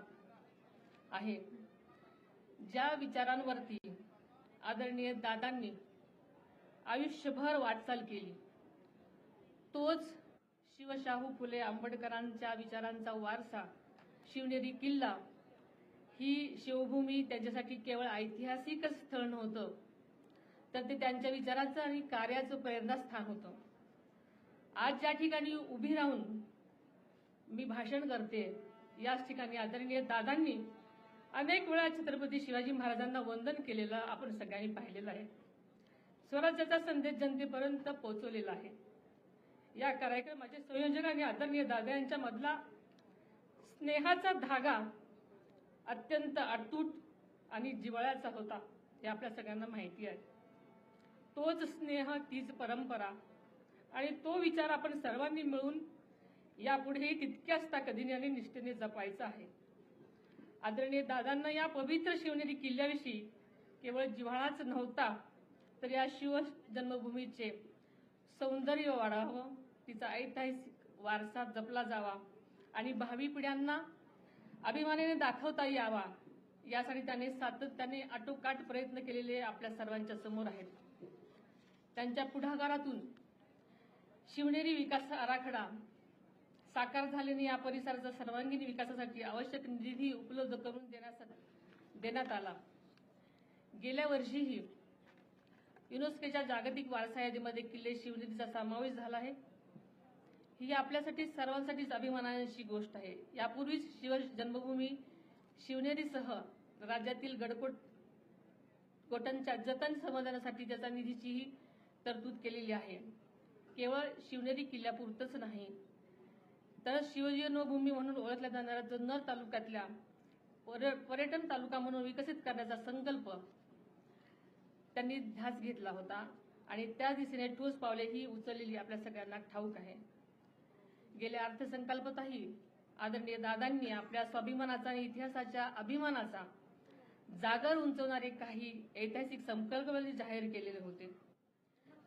आहे. ज्या विचारांवरती आदरणीय दादांनी आयुष्यभर वाटचाल केली तोच शिवशाहू फुले आंबेडकरांच्या विचारांचा वारसा शिवनेरी किल्ला ही शिवभूमी त्यांच्यासाठी केवळ ऐतिहासिक स्थळ नव्हतं तर ते त्यांच्या विचाराचं आणि कार्याचं प्रेरणास्थान होतं. आज ज्या ठिकाणी उभी राहून मी भाषण करते याच ठिकाणी आदरणीय दादांनी अनेक वेळा छत्रपती शिवाजी महाराजांना वंदन केलेलं आपण सगळ्यांनी पाहिलेलं आहे. स्वराज्याचा संदेश जनतेपर्यंत पोहोचवलेला आहे. या कार्यक्रमाचे संयोजक आणि आदरणीय दादा यांच्या मधला स्नेहाचा धागा अत्यंत अतूट आणि जिव्हाळ्याचा होता हे आपल्या सगळ्यांना माहिती आहे. तोच स्नेह, तीच परंपरा आणि तो विचार आपण सर्वांनी मिळून यापुढेही तितक्याच ताकदीने आणि निष्ठेने जपायचा आहे. आदरणीय दादांना या पवित्र शिवनेरी किल्ल्याविषयी केवळ जिव्हाळाच नव्हता तर या शिव जन्मभूमीचे सौंदर्य वाढावं, तिचा ऐतिहासिक वारसा जपला जावा आणि भावी पिढ्यांना अभिमानाने दाखवता यावा यासाठी त्याने सातत्याने आटोकाट प्रयत्न केलेले आपल्या सर्वांच्या समोर आहेत. त्यांच्या पुढाकारातून शिवनेरी विकास आराखडा साकार झाल्याने या परिसराचा सर्वांगीण विकासासाठी आवश्यक निधी उपलब्ध करून देण्यात आला. गेल्या वर्षीही युनेस्कोच्या जागतिक वारसा यादीमध्ये किल्ले शिवनेरीचा समावेश झाला आहे. ही आपल्यासाठी सर्वांसाठीच अभिमानाची गोष्ट आहे. यापूर्वीच शिव जन्मभूमी शिवनेरीसह राज्यातील गडकोटांच्या जतन संवर्धनासाठी त्याचा निधीचीही तरतूद केलेली आहे. केवळ शिवनेरी किल्ल्यापुरतच नाही तर शिवजन्मभूमी म्हणून ओळखल्या जाणाऱ्या जुन्नर तालुक्यातल्या पर्यटन तालुका म्हणून विकसित करण्याचा संकल्प त्यांनी ध्यास घेतला होता आणि त्या दिशेने ठोस पावलेही उचललेली आपल्या सगळ्यांना ठाऊक आहे. गेल्या अर्थसंकल्पातही आदरणीय दादांनी आपल्या स्वाभिमानाचा आणि इतिहासाच्या अभिमानाचा जागर उंचवणारे काही ऐतिहासिक संकल्प जाहीर केलेले होते.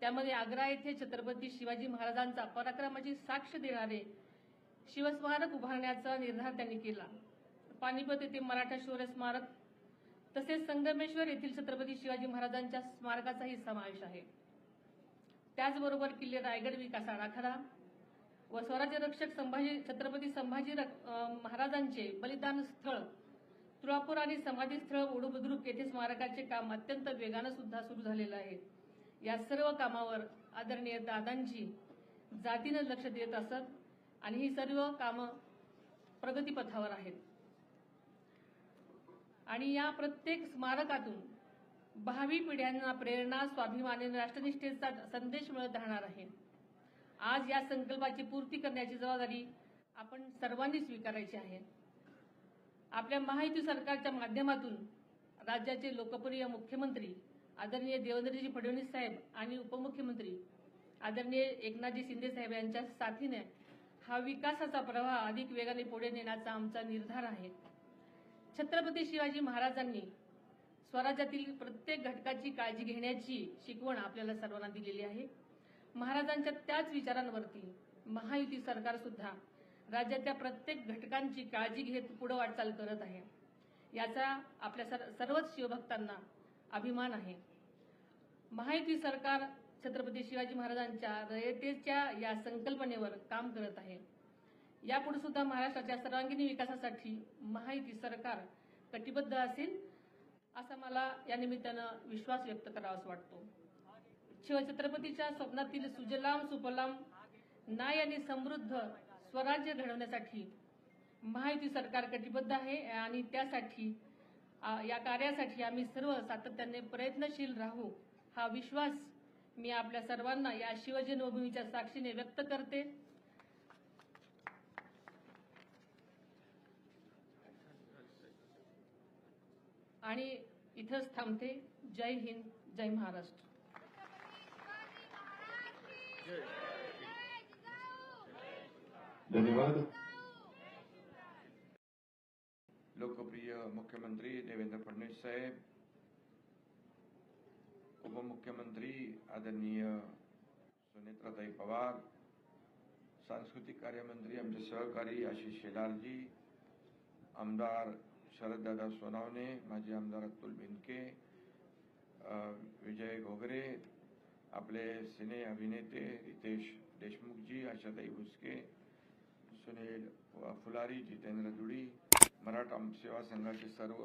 त्यामध्ये आग्रा येथे छत्रपती शिवाजी महाराजांचा पराक्रमाची साक्ष देणारे शिवस्मारक उभारण्याचा निर्धार त्यांनी केला. पानिपत येथे मराठा शौर्य स्मारक तसेच संगमेश्वर येथील छत्रपती शिवाजी महाराजांच्या स्मारकाचाही समावेश आहे. त्याचबरोबर किल्ले रायगड विकास आराखडा व स्वराज्य रक्षक छत्रपती संभाजी महाराजांचे बलिदान स्थळ तुळापूर आणि समाधी स्थळ ओढूबुद्रुक येथे स्मारकाचे काम अत्यंत वेगानं सुद्धा सुरू झालेलं आहे. या सर्व कामावर आदरणीय दादांची जातीनं लक्ष देत असत आणि ही सर्व कामं प्रगतीपथावर आहेत. आणि या प्रत्येक स्मारकातून भावी पिढ्यांना प्रेरणा, स्वाभिमान आणि राष्ट्रनिष्ठेचा संदेश मिळत राहणार आहे. आज या संकल्पाची पूर्ती करण्याची जबाबदारी आपण सर्वांनी स्वीकारायची आहे. आपल्या महायुती सरकारच्या माध्यमातून राज्याचे लोकप्रिय मुख्यमंत्री आदरणीय देवेंद्रजी फडणवीस साहेब आणि उपमुख्यमंत्री आदरणीय एकनाथजी शिंदे साहेब यांच्या साथीने हा विकासाचा प्रवाह अधिक वेगाने पुढे नेण्याचा आमचा निर्धार आहे. छत्रपती शिवाजी महाराजांनी स्वराज्यातील प्रत्येक घटकाची काळजी घेण्याची शिकवण आपल्याला सर्वांना दिलेली आहे. महाराजांच्या त्याच विचारांवरती महायुती सरकार सुद्धा राज्याच्या प्रत्येक घटकांची काळजी घेत पुढे वाटचाल करत आहे. याचा आपल्या सर्वच शिवभक्तांना अभिमान आहे. महायुती सरकार छत्रपती शिवाजी महाराजांच्या रयतेच्या या संकल्पनेवर काम करत आहे. यापुढे सुद्धा महाराष्ट्राच्या सर्वांगीण विकासासाठी महायुती सरकार कटिबद्ध असेल असा मला या निमित्तानं विश्वास व्यक्त करावासा वाटतो. शिवछत्रपतीच्या स्वप्नातील सुजलाम सुफलाम न्याय आणि समृद्ध स्वराज्य घडवण्यासाठी महायुती सरकार कटिबद्ध आहे आणि त्यासाठी या कार्यासाठी आम्ही सर्व सातत्याने प्रयत्नशील राहू हा विश्वास मी आपल्या सर्वांना या शिवजन्मभूमीच्या साक्षीने व्यक्त करते. आणि इथंच थांबते. जय हिंद, जय महाराष्ट्र. धन्यवाद. लोकप्रिय मुख्यमंत्री देवेंद्र फडणवीस साहेब, उपमुख्यमंत्री आदरणीय सुनेत्राताई पवार, सांस्कृतिक कार्यमंत्री आमचे सहकारी आशिष शेलारजी, आमदार शरददादा सोनावणे, माजी आमदार अतुल बेनके, विजय घोगरे, आपले सिने अभिनेते रितेश देशमुखजी, आशाताई भुसके, सुनील फुलारी, जितेंद्र दुडी, मराठा सेवा संघाचे सर्व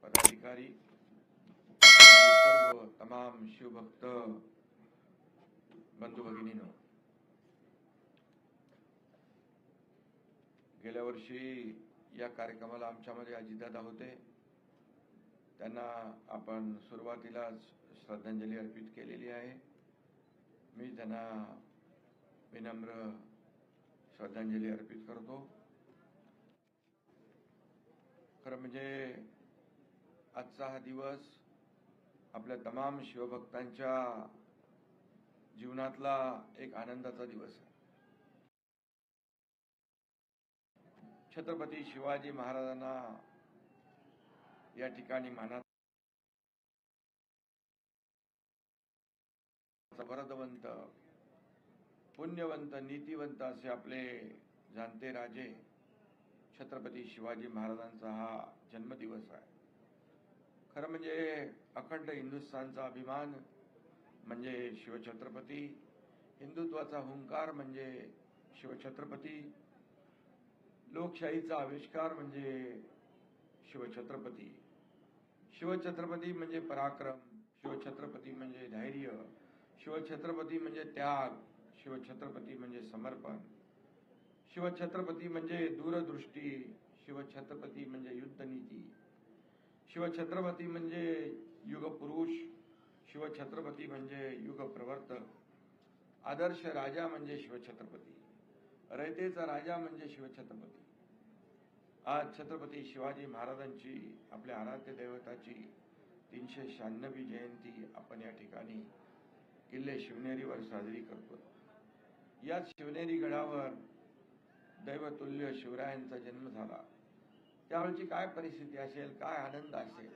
पदाधिकारी, सर्व तमाम शिवभक्त बंधू भगिनींनो, गेल्या वर्षी या कार्यक्रमाला आमच्यामध्ये अजितदादा होते. त्यांना आपण सुरुवातीलाच श्रद्धांजली अर्पित केलेली आहे. मी त्यांना विनम्र श्रद्धांजली अर्पित करतो. खरं म्हणजे आजचा हा दिवस आपल्या तमाम शिवभक्तांच्या जीवनातला एक आनंदाचा दिवस आहे. छत्रपती शिवाजी महाराजांना या ठिकाणी मानाचा वरदवंत, पुण्यवंत, नीतिवंत असे आपले जाणते राजे छत्रपती शिवाजी महाराजांचा हा जन्मदिवस आहे. खरं म्हणजे अखंड हिंदुस्थानचा अभिमान म्हणजे शिवछत्रपती, हिंदुत्वाचा हुंकार म्हणजे शिवछत्रपती, लोकशाहीचा आविष्कार म्हणजे शिवछत्रपती. शिवछत्रपती म्हणजे पराक्रम, शिवछत्रपती म्हणजे धैर्य, शिवछत्रपती म्हणजे त्याग, शिवछत्रपती म्हणजे समर्पण, शिवछत्रपती म्हणजे दूरदृष्टी, शिवछत्रपती म्हणजे युद्धनीती, शिवछत्रपती म्हणजे युगपुरुष, शिवछत्रपती म्हणजे युगप्रवर्तक, आदर्श राजा म्हणजे शिवछत्रपती, रयतेचा राजा म्हणजे शिवछत्रपती. आज छत्रपती शिवाजी महाराजांची, आपल्या आराध्य दैवताची 396वी जयंती आपण या ठिकाणी किल्ले शिवनेरीवर साजरी करतो. याच शिवनेरी गडावर दैवतुल्य शिवरायांचा जन्म झाला. त्यावेळची काय परिस्थिती असेल, काय आनंद असेल.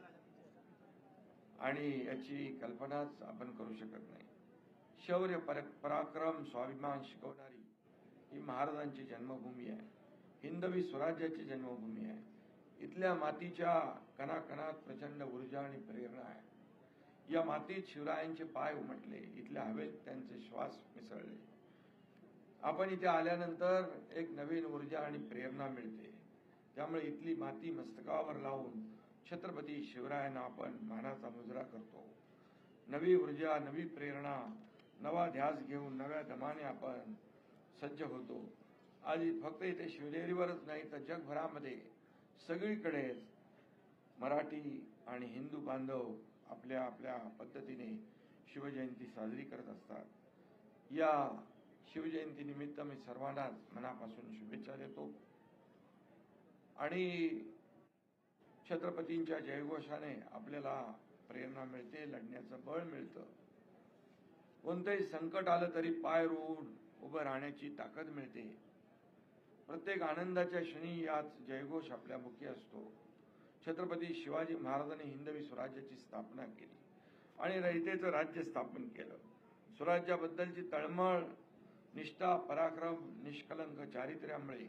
आणि याची कल्पनाच आपण करू शकत नाही. शौर्य, पराक्रम, स्वाभिमान शिकवणारी ही महाराजांची जन्मभूमी आहे. हिंदवी स्वराज्याची जन्मभूमी आहे. इथल्या मातीच्या कणाकणात प्रचंड ऊर्जा आणि प्रेरणा आहे. या मातीत शिवरायांचे पाय उमटले, इथल्या हवेत त्यांचे श्वास मिसळले. आपण इथे आल्यानंतर एक नवीन ऊर्जा आणि प्रेरणा मिळते. त्यामुळे इथली माती मस्तकावर लावून छत्रपती शिवरायांना आपण मानाचा मुजरा करतो. नवी ऊर्जा, नवी प्रेरणा, नवा ध्यास घेऊन नव्या दमाने आपण सज्ज होतो. आज फक्त इथे शिवनेरीवरच नाही तर जगभरामध्ये सगळीकडे मराठी आणि हिंदू बांधव आपल्या आपल्या पद्धतीने शिवजयंती साजरी करत असतात. या शिवजयंती निमित्त मी सर्वांना मनापासून शुभेच्छा देतो आणि छत्रपतींच्या जयघोषाने आपल्याला प्रेरणा मिळते, लढण्याचं बळ मिळतं. कोणतंही संकट आलं तरी पाय रोवून उभं राहण्याची ताकद मिळते. प्रत्येक आनंदाच्या क्षणी याच जयघोष आपल्या मुखी असतो. छत्रपती शिवाजी महाराजांनी हिंदवी स्वराज्याची स्थापना केली आणि रयतेचं राज्य स्थापन केलं. स्वराज्याबद्दलची तळमळ, निष्ठा, पराक्रम, निष्कलंक चारित्र्यामुळे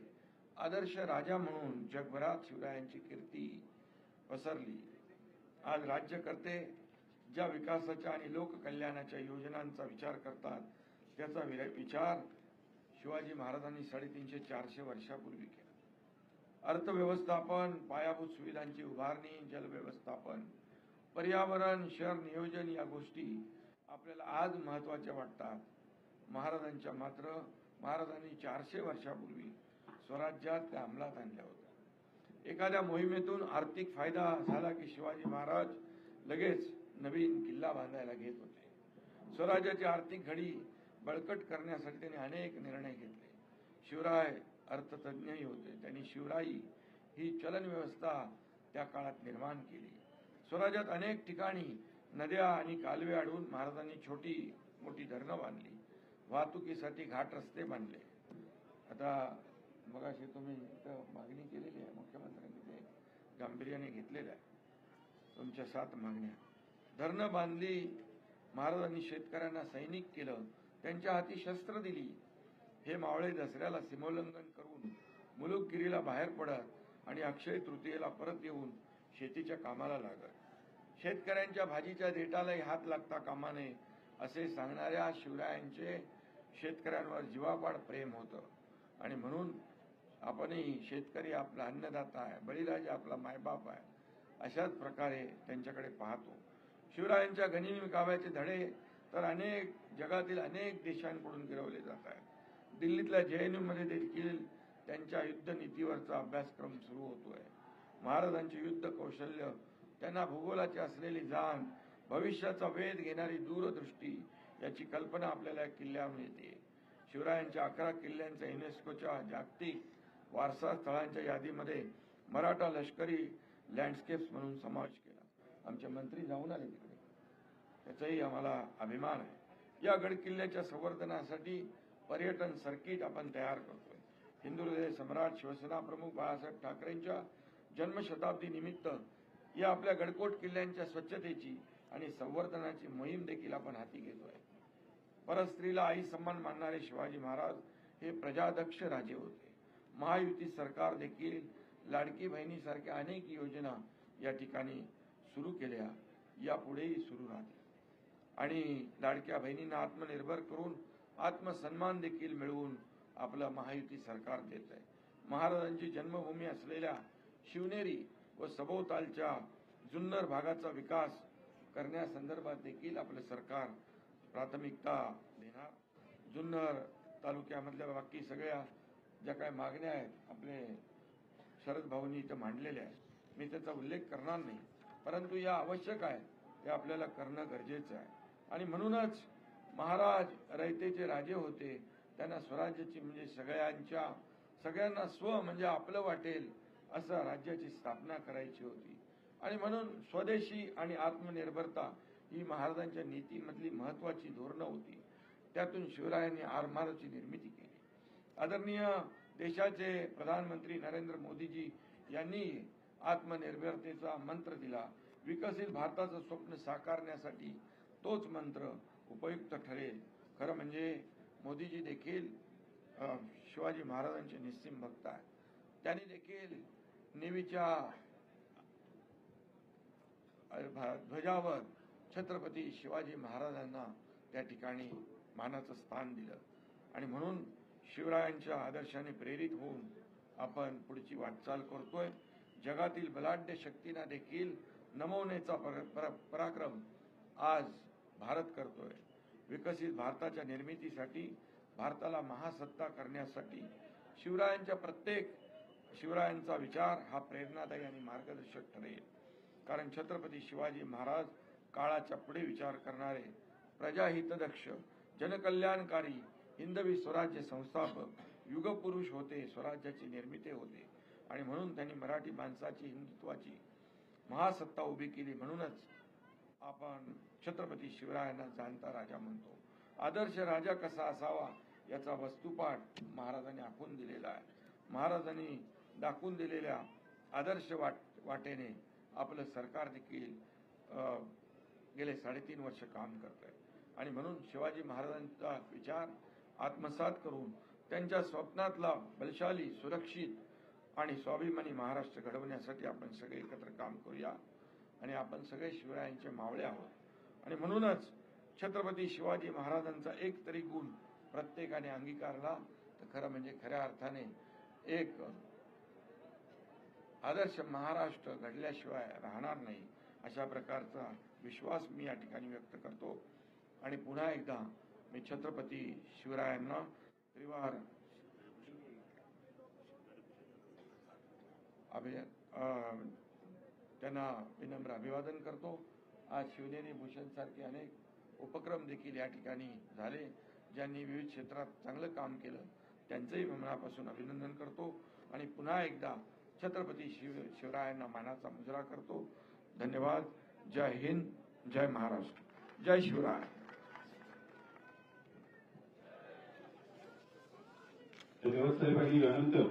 आदर्श राजा म्हणून जगभरात शिवरायांची कीर्ती पसरली. आज राज्यकर्ते ज्या विकासाच्या आणि लोककल्याणाच्या योजनांचा विचार करतात त्याचा विचार शिवाजी महाराजांनी 350-400 वर्षापूर्वी केला. अर्थव्यवस्थापन, पायाभूत सुविधांची उभारणी, जलव्यवस्थापन, पर्यावरण, शहर नियोजन या गोष्टी आपल्याला आज महत्वाच्या वाटतात. महाराजांनी 400 वर्षापूर्वी स्वराज्यात त्या अंमलात आणल्या होत्या. एखाद्या मोहिमेतून आर्थिक फायदा झाला की शिवाजी महाराज लगेच नवीन किल्ला बांधायला घेत होते. स्वराज्याची आर्थिक घडी बळकट करण्यासाठी त्यांनी अनेक निर्णय घेतले. शिवराय अर्थतज्ञही होते. त्यांनी शिवराई ही चलन व्यवस्था त्या काळात निर्माण केली. स्वराज्यात अनेक ठिकाणी नद्या आणि कालवे अडवून महाराजांनी छोटी मोठी धरणं बांधली. वाहतुकीसाठी घाट रस्ते बांधले. आता मगाशी तुम्ही इथं मागणी केलेली आहे, मुख्यमंत्र्यांनी ते गांभीर्याने घेतलेलं आहे. तुमच्या 7 मागण्या. धरणं बांधली. महाराजांनी शेतकऱ्यांना सैनिक केलं. त्यांच्या हाती शस्त्र दिली. हे मावळे दसऱ्याला सीमोल्लंघन करून मुलुकगिरीला बाहेर पडत आणि अक्षय तृतीयेला परत येऊन शेतीच्या कामाला लागत. शेतकऱ्यांच्या भाजीच्या देठालाही हात लागता कामा नये असे सांगणाऱ्या शिवरायांचे शेतकऱ्यांवर जीवापाड प्रेम होतं आणि म्हणून आपणही शेतकरी आपला अन्नदाता आहे, बळीराजा आपला मायबाप आहे, अशाच प्रकारे त्यांच्याकडे पाहतो. शिवरायांच्या गनिमी काव्याचे धडे तर जगातील अनेक देशांकडून गिरवले जात आहेत. दिल्लीतल्या JNU मध्ये देखील त्यांच्या युद्ध नीतीवरचा अभ्यासक्रम सुरू होतोय. महाराजांचे युद्ध कौशल्य, त्यांना भूगोलाची असलेली जाण, भविष्याचा वेध घेणारी दूरदृष्टी याची कल्पना आपल्याला किल्ल्यावर येते. शिवरायांच्या 11 किल्ल्यांचा युनेस्कोच्या जागतिक वारसा स्थळांच्या यादीमध्ये मराठा लष्करी लँडस्केप्स म्हणून समावेश केला. आमचे मंत्री जाऊन आले तिकडे, त्याचाही आम्हाला अभिमान आहे. या गडकिल्ल्याच्या संवर्धनासाठी पर्यटन सर्किट आपण तयार करतोय. हिंदू हृदय सम्राट शिवसेना प्रमुख बाळासाहेब ठाकरेंच्या जन्मशताब्दी निमित्त या आपल्या गडकोट किल्ल्यांच्या स्वच्छतेची आणि संवर्धनाची मोहीम देखील आपण हाती घेतोय. परस्त्रीला आई सन्मान मानणारे शिवाजी महाराज हे प्रजादक्ष राजे होते. महायुती सरकार देखील लाडकी बहिणीसारख्या अनेक योजना या ठिकाणी सुरू केल्या, यापुढेही सुरू राहतील. आणि लाडक्या बहिणींना आत्मनिर्भर करून आत्मसन्मान देखील मिळवून आपलं महायुती सरकार देत आहे. महाराजांची जन्मभूमी असलेल्या शिवनेरी व सभोवतालच्या जुन्नर भागाचा विकास करण्यासंदर्भात देखील आपलं सरकार प्राथमिकता देणार. जुन्नर तालुक्यामधल्या बाकी सगळ्या ज्या काही मागण्या आहेत आपले शरद भाऊंनी इथं मांडलेल्या आहेत, मी त्याचा उल्लेख करणार नाही, परंतु या आवश्यक आहे, ते आपल्याला करणं गरजेचं आहे. आणि म्हणूनच महाराज रयतेचे राजे होते. त्यांना स्वराज्याची म्हणजे सगळ्यांना स्व म्हणजे आपलं वाटेल असं राज्याची स्थापना करायची होती. आणि म्हणून स्वदेशी आणि आत्मनिर्भरता ही महाराजांच्या नीतीमधली महत्वाची धोरणं होती. त्यातून शिवरायांनी आरमाराची निर्मिती केली. आदरणीय देशाचे प्रधानमंत्री नरेंद्र मोदीजी यांनी आत्मनिर्भरतेचा मंत्र दिला विकसित भारताचं स्वप्न साकारण्यासाठी तोच मंत्र उपयुक्त ठरेल. खरं म्हणजे मोदीजी देखील शिवाजी महाराजांचे निस्सीम भक्त आहेत. त्यांनी देखील नेव्हीच्या ध्वजावर छत्रपती शिवाजी महाराजांना त्या ठिकाणी मानाचं स्थान दिलं आणि म्हणून शिवरायांच्या आदर्शाने प्रेरित होऊन आपण पुढची वाटचाल करतोय. जगातील बलाढ्य शक्तींना देखील नमवण्याचा पराक्रम आज भारत करतोय. विकसित भारताच्या निर्मितीसाठी, भारताला महासत्ता करण्यासाठी शिवरायांचा विचार हा प्रेरणादायी आणि मार्गदर्शक ठरेल. कारण छत्रपती शिवाजी महाराज काळाच्या पुढे विचार करणारे, प्रजाहितदक्ष, जनकल्याणकारी, हिंदवी स्वराज्य संस्थापक, युगपुरुष होते, स्वराज्याची निर्मिती होते आणि म्हणून त्यांनी मराठी माणसाची हिंदुत्वाची महासत्ता उभी केली. म्हणूनच आपण छत्रपती शिवरायांना जाणता राजा म्हणतो. आदर्श राजा कसा असावा याचा वस्तुपाठ महाराजांनी आखून दिलेला आहे. महाराजांनी दाखवून दिलेल्या आदर्श वाटेने आपलं सरकार देखील गेले 3.5 वर्ष काम करत आहे आणि म्हणून शिवाजी महाराजांचा विचार आत्मसात करून त्यांच्या स्वप्नातला बलशाली, सुरक्षित आणि स्वाभिमानी महाराष्ट्र घडवण्यासाठी आपण सगळे एकत्र काम करूया. आणि आपण सगळे शिवरायांचे मावळे आहोत आणि म्हणूनच छत्रपती शिवाजी महाराजांचा एक तरी गुण प्रत्येकाने अंगीकारला तर खरं म्हणजे खऱ्या अर्थाने एक आदर्श महाराष्ट्र घडल्याशिवाय राहणार नाही, अशा प्रकारचा विश्वास मी या ठिकाणी व्यक्त करतो. आणि पुन्हा एकदा मी छत्रपती शिवरायांना त्रिवार त्यांना विनम्र अभिवादन करतो. आज शिवनेरी भूषण सारखे अनेक उपक्रम देखील या ठिकाणी झाले. ज्यांनी विविध क्षेत्रात चांगलं काम केलं त्यांचंही मनापासून अभिनंदन करतो आणि पुन्हा एकदा छत्रपती शिवरायांना मानाचा मुजरा करतो. धन्यवाद. जय हिंद, जय महाराष्ट्र, जय शिवराय. धन्यवाद साहेब. आणि यानंतर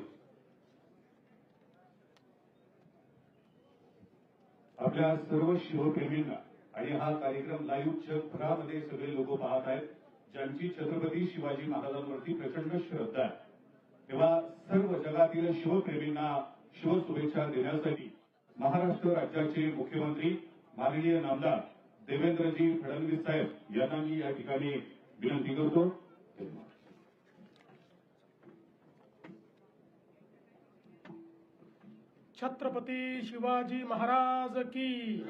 आपल्या सर्व शिवप्रेमींना, आणि हा कार्यक्रम लाईव्ह जगभरामध्ये सगळे लोक पाहत आहेत, ज्यांची छत्रपती शिवाजी महाराजांवरती प्रचंड श्रद्धा आहे, तेव्हा सर्व जगातील शिवप्रेमींना शिवशुभेच्छा देण्यासाठी महाराष्ट्र राज्याचे मुख्यमंत्री माननीय नामदार देवेंद्रजी फडणवीस साहेब यांना मी या ठिकाणी विनंती करतो. छत्रपती शिवाजी महाराज की,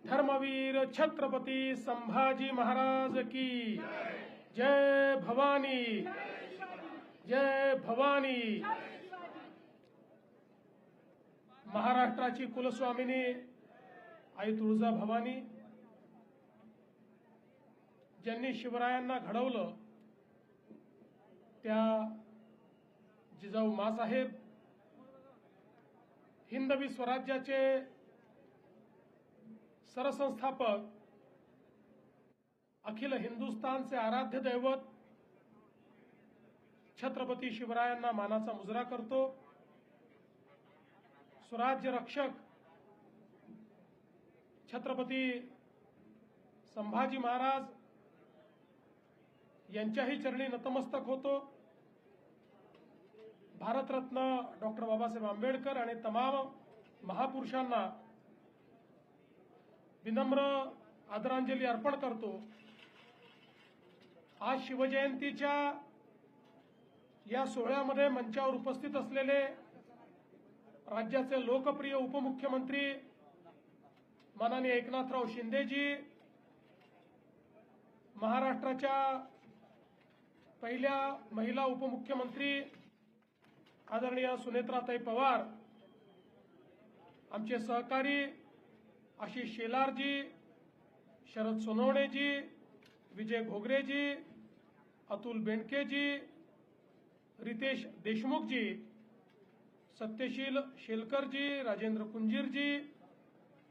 धर्मवीर छत्रपती संभाजी महाराज की, जय भवानी, जय भवानी. महाराष्ट्राची कुलस्वामिनी आई तुळजा भवानी, ज्यांनी शिवरायांना घडवलं त्या जिजाऊ मासाहेब, हिंदवी स्वराज्याचे सरसंस्थापक, अखिल हिंदुस्थानचे आराध्य दैवत छत्रपती शिवरायांना मानाचा मुजरा करतो. स्वराज्य रक्षक छत्रपती संभाजी महाराज यांच्याही चरणी नतमस्तक होतो. भारतरत्न डॉक्टर बाबासाहेब आंबेडकर आणि तमाम महापुरुषांना विनम्र आदरांजली अर्पण करतो. आज शिवजयंतीच्या या सोहळ्यामध्ये मंचावर उपस्थित असलेले राज्याचे लोकप्रिय उपमुख्यमंत्री माननीय एकनाथराव शिंदेजी, महाराष्ट्राच्या पहिल्या महिला उपमुख्यमंत्री आदरणीय सुनेत्राताई पवार, आमचे सहकारी आशिष शेलारजी, शरद सोनवणेजी, विजय घोगरेजी, अतुल बेंडकेजी, रितेश देशमुखजी, सत्यशील शेलकरजी, राजेंद्र कुंजीरजी,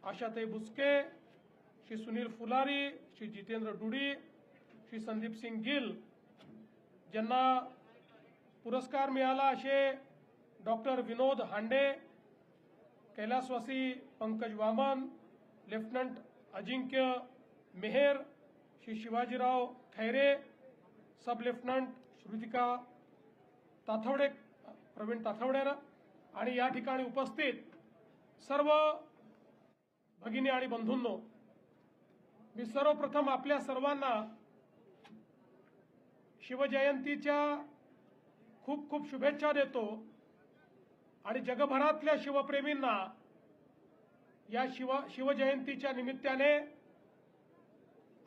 आशाताई बुचके, श्री सुनील फुलारी, श्री जितेंद्र डुडी, श्री संदीप सिंग गिल, ज्यांना पुरस्कार मिळाला असे डॉक्टर विनोद हांडे, कैलासवासी पंकज वामन, लेफ्टनंट अजिंक्य मेहर, श्री शिवाजीराव खैरे, सब लेफ्टनंट श्रुतिका ताथवडे, प्रवीण ताथवडे आणि या ठिकाणी उपस्थित सर्व भगिनी आणि बंधूंनो, मी सर्वप्रथम आपल्या सर्वांना शिवजयंतीच्या खूप खूप शुभेच्छा देतो आणि जगभरातल्या शिवप्रेमींना या शिवजयंतीच्या निमित्ताने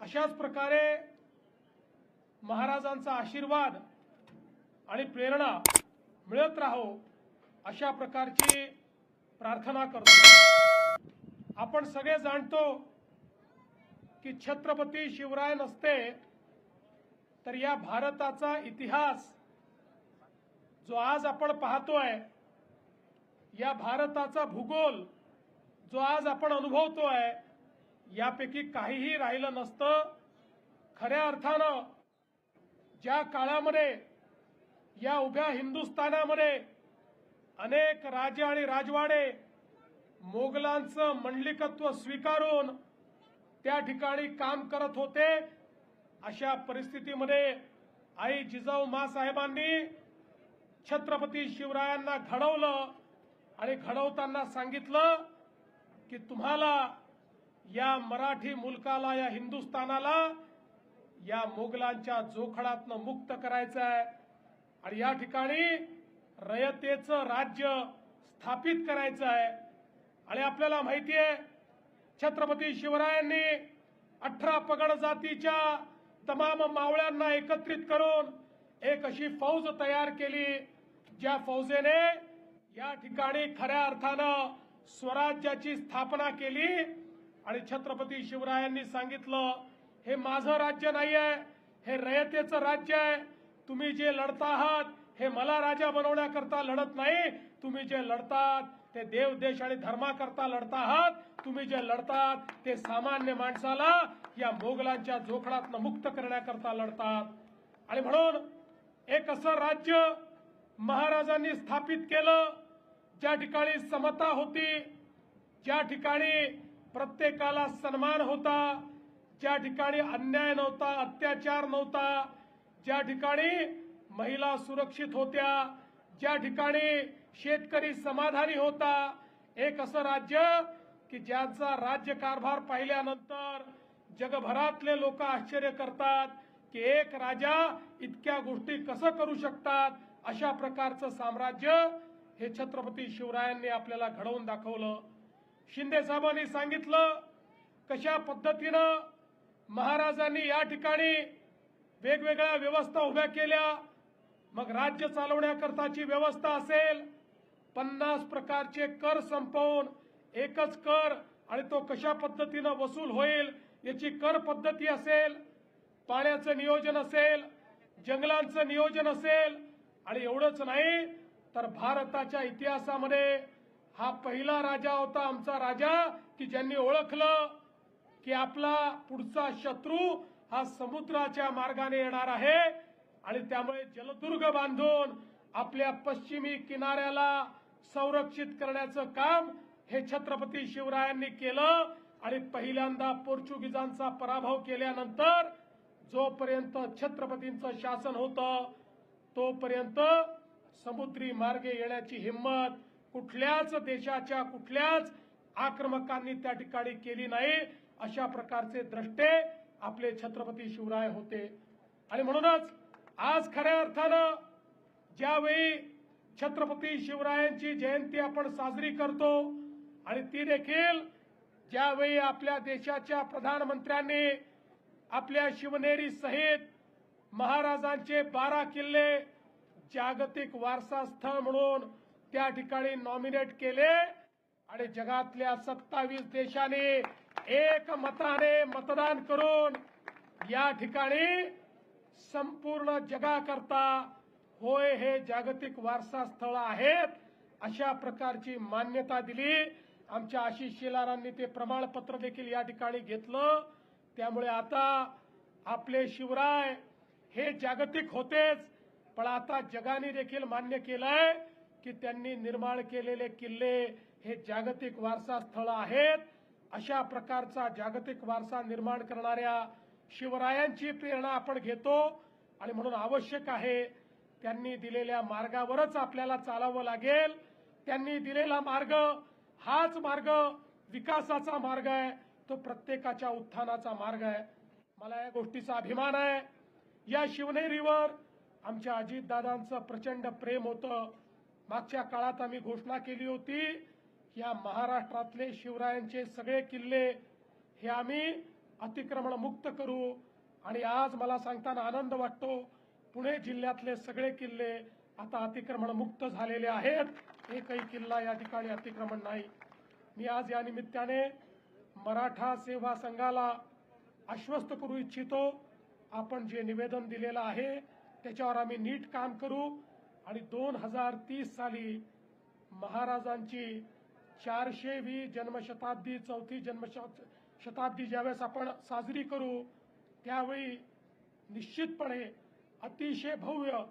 अशाच प्रकारे महाराजांचा आशीर्वाद आणि प्रेरणा मिळत राहो अशा प्रकारची प्रार्थना करतो। आपण सगळे जाणतो की छत्रपती शिवराय नसते तर या भारताचा इतिहास जो आज आपण पाहतोय, या भारताचा भूगोल जो आज आपण अनुभवतोय, यापैकी काहीही राहिलं नसतं। खऱ्या अर्थानं ज्या काळामध्ये या उभ्या हिंदुस्थानामध्ये अनेक राजे आणि राजवाडे मोगलांचं मंडलिकत्व स्वीकारून त्या ठिकाणी काम करत होते, अशा परिस्थितीमध्ये आई जिजाऊ माँसाहेबांनी छत्रपती शिवरायांना घडवलं आणि घडवताना सांगितलं की तुम्हाला या मराठी मुलकाला, या हिंदुस्थानाला या मोगलांच्या जोखडातनं मुक्त करायचं आहे आणि या ठिकाणी रयतेचं राज्य स्थापित करायचं आहे। आणि आपल्याला माहिती आहे छत्रपती शिवरायांनी 18 पगड जातीच्या तमाम मावळ्यांना एकत्रित करून एक अशी फौज तयार केली, ज्या फौजेने या ठिकाणी खऱ्या अर्थानं स्वराज्याची स्थापना केली। आणि छत्रपती शिवरायांनी सांगितलं, हे माझं राज्य नाही आहे, हे रयतेचं राज्य आहे। तुम्ही जे लढता आहात हे मला राजा बनवण्याकरता लढत नाही, तुम्ही जे लढतात ते देव, देश आणि धर्माकरता लढता आहात। तुम्ही जे लढतात ते सामान्य माणसाला या मोगलांच्या जोखडातनं मुक्त करण्याकरता लढतात। आणि म्हणून एक असं राज्य महाराजांनी स्थापित केलं ज्या ठिकाणी समता होती, ज्या ठिकाणी प्रत्येकाला सन्मान होता, ज्या ठिकाणी अन्याय नव्हता, अत्याचार नव्हता, ज्या ठिकाणी महिला सुरक्षित होत्या, ज्या ठिकाणी शेतकरी समाधानी होता। एक असं राज्य की ज्याचा राज्यकारभार पाहिल्यानंतर जगभरातले लोक आश्चर्य करतात की एक राजा इतक्या गोष्टी कसं करू शकतात। अशा प्रकारचं साम्राज्य हे छत्रपती शिवरायांनी आपल्याला घडवून दाखवलं। शिंदे साहेबांनी सांगितलं कशा पद्धतीनं महाराजांनी या ठिकाणी वेगवेगळ्या व्यवस्था उभ्या केल्या। मग राज्य चालवण्याकरताची व्यवस्था असेल, 50 प्रकारचे कर संपवून एकच कर आणि तो कशा पद्धतीनं वसूल होईल याची कर पद्धती असेल, पाण्याचं नियोजन असेल, जंगलांचं नियोजन असेल। आणि एवढंच नाही तर भारताच्या इतिहासामध्ये हा पहिला राजा होता, आमचा राजा, की ज्यांनी ओळखलं की आपला पुढचा शत्रू हा समुद्राच्या मार्गाने येणार आहे आणि त्यामुळे जलदुर्ग बांधून आपल्या पश्चिमी किनाऱ्याला संरक्षित करण्याचं काम हे छत्रपती शिवरायांनी केलं। आणि पहिल्यांदा पोर्चुगीजांचा पराभव केल्यानंतर जोपर्यंत छत्रपतींचं शासन होतं तोपर्यंत समुद्री मार्गे येण्याची हिम्मत कुठल्याच देशाच्या कुठल्याच आक्रमकांनी त्या ठिकाणी केली नाही। अशा प्रकारचे द्रष्टे आपले छत्रपती शिवराय होते। आणि म्हणूनच आज खऱ्या अर्थानं ज्यावेळी छत्रपती शिवरायांची जयंती आपण साजरी करतो आणि ती देखील ज्यावेळी आपल्या देशाच्या प्रधानमंत्र्यांनी आपल्या शिवनेरी सहित महाराजांचे 12 किल्ले जागतिक वारसा स्थळ म्हणून त्या ठिकाणी नॉमिनेट केले आणि जगातल्या 27 देशांनी एक मताने मतदान करून या ठिकाणी संपूर्ण जगाकरता होय हे जागतिक वारसा स्थळ आहेत अशा प्रकारची मान्यता दिली। आमच्या आशिष शेलारांनी ते प्रमाणपत्र देखील या ठिकाणी घेतलं। त्यामुळे आता आपले शिवराय हे जागतिक होतेच, पण आता जगाने देखील मान्य केलंय की त्यांनी निर्माण केलेले किल्ले हे जागतिक वारसा स्थळ आहेत। अशा प्रकारचा जागतिक वारसा निर्माण करणाऱ्या शिवरायांची प्रेरणा आपण घेतो आणि म्हणून आवश्यक आहे त्यांनी दिलेल्या मार्गावरच आपल्याला चालावं लागेल. त्यांनी दिलेला मार्ग हाच मार्ग विकासाचा मार्ग आहे, तो प्रत्येकाच्या उत्थानाचा मार्ग आहे. मला या गोष्टीचा अभिमान आहे. या शिवनेरीवर आमच्या अजितदादांचं प्रचंड प्रेम होतं. मागच्या काळात आम्ही घोषणा केली होती, या महाराष्ट्रातले शिवरायांचे सगळे किल्ले हे आम्ही अतिक्रमण मुक्त करू. आणि आज मला सांगताना आनंद वाटतो, पुणे जिल्ह्यातले सगळे किल्ले आता अतिक्रमण मुक्त झालेले आहेत. एकही किल्ला या ठिकाणी अतिक्रमण नाही. मी आज या निमित्ताने मराठा सेवा संघाला आश्वस्त करू इच्छितो, आपण जे निवेदन दिलेलं आहे त्याच्यावर आम्ही नीट काम करू आणि 2030 साली महाराजांची 400वी जन्मशताब्दी, 4थी जन्मशताब्दी ज्यावेळेस आपण साजरी करू, त्यावेळी निश्चितपणे अतिशय भव्य,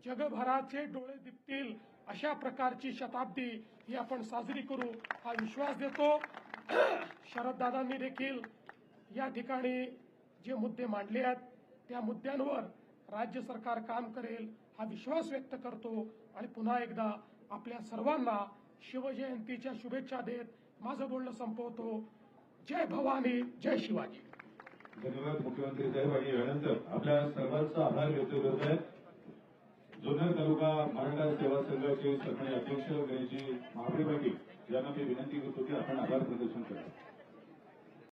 जगभराचे डोळे दिपतील अशा प्रकारची शताब्दी ही आपण साजरी करू हा विश्वास देतो. शरददादांनी देखील या ठिकाणी जे मुद्दे मांडले आहेत त्या मुद्द्यांवर राज्य सरकार काम करेल हा विश्वास व्यक्त करतो. आणि पुन्हा एकदा आपल्या सर्वांना शिवजयंतीच्या शुभेच्छा देत माझं बोलणं संपवतो. जय भवानी, जय शिवाजी. धन्यवाद मुख्यमंत्री साहेब. आणि यानंतर आपल्या सर्वांचा आभार व्यक्त करत आहेत जुन्नर तालुका मराठा सेवा संघाचे सरकारी अध्यक्ष गणेशजी महापौर पाटील यांना मी विनंती करतो की आपण आभार प्रदर्शन करा.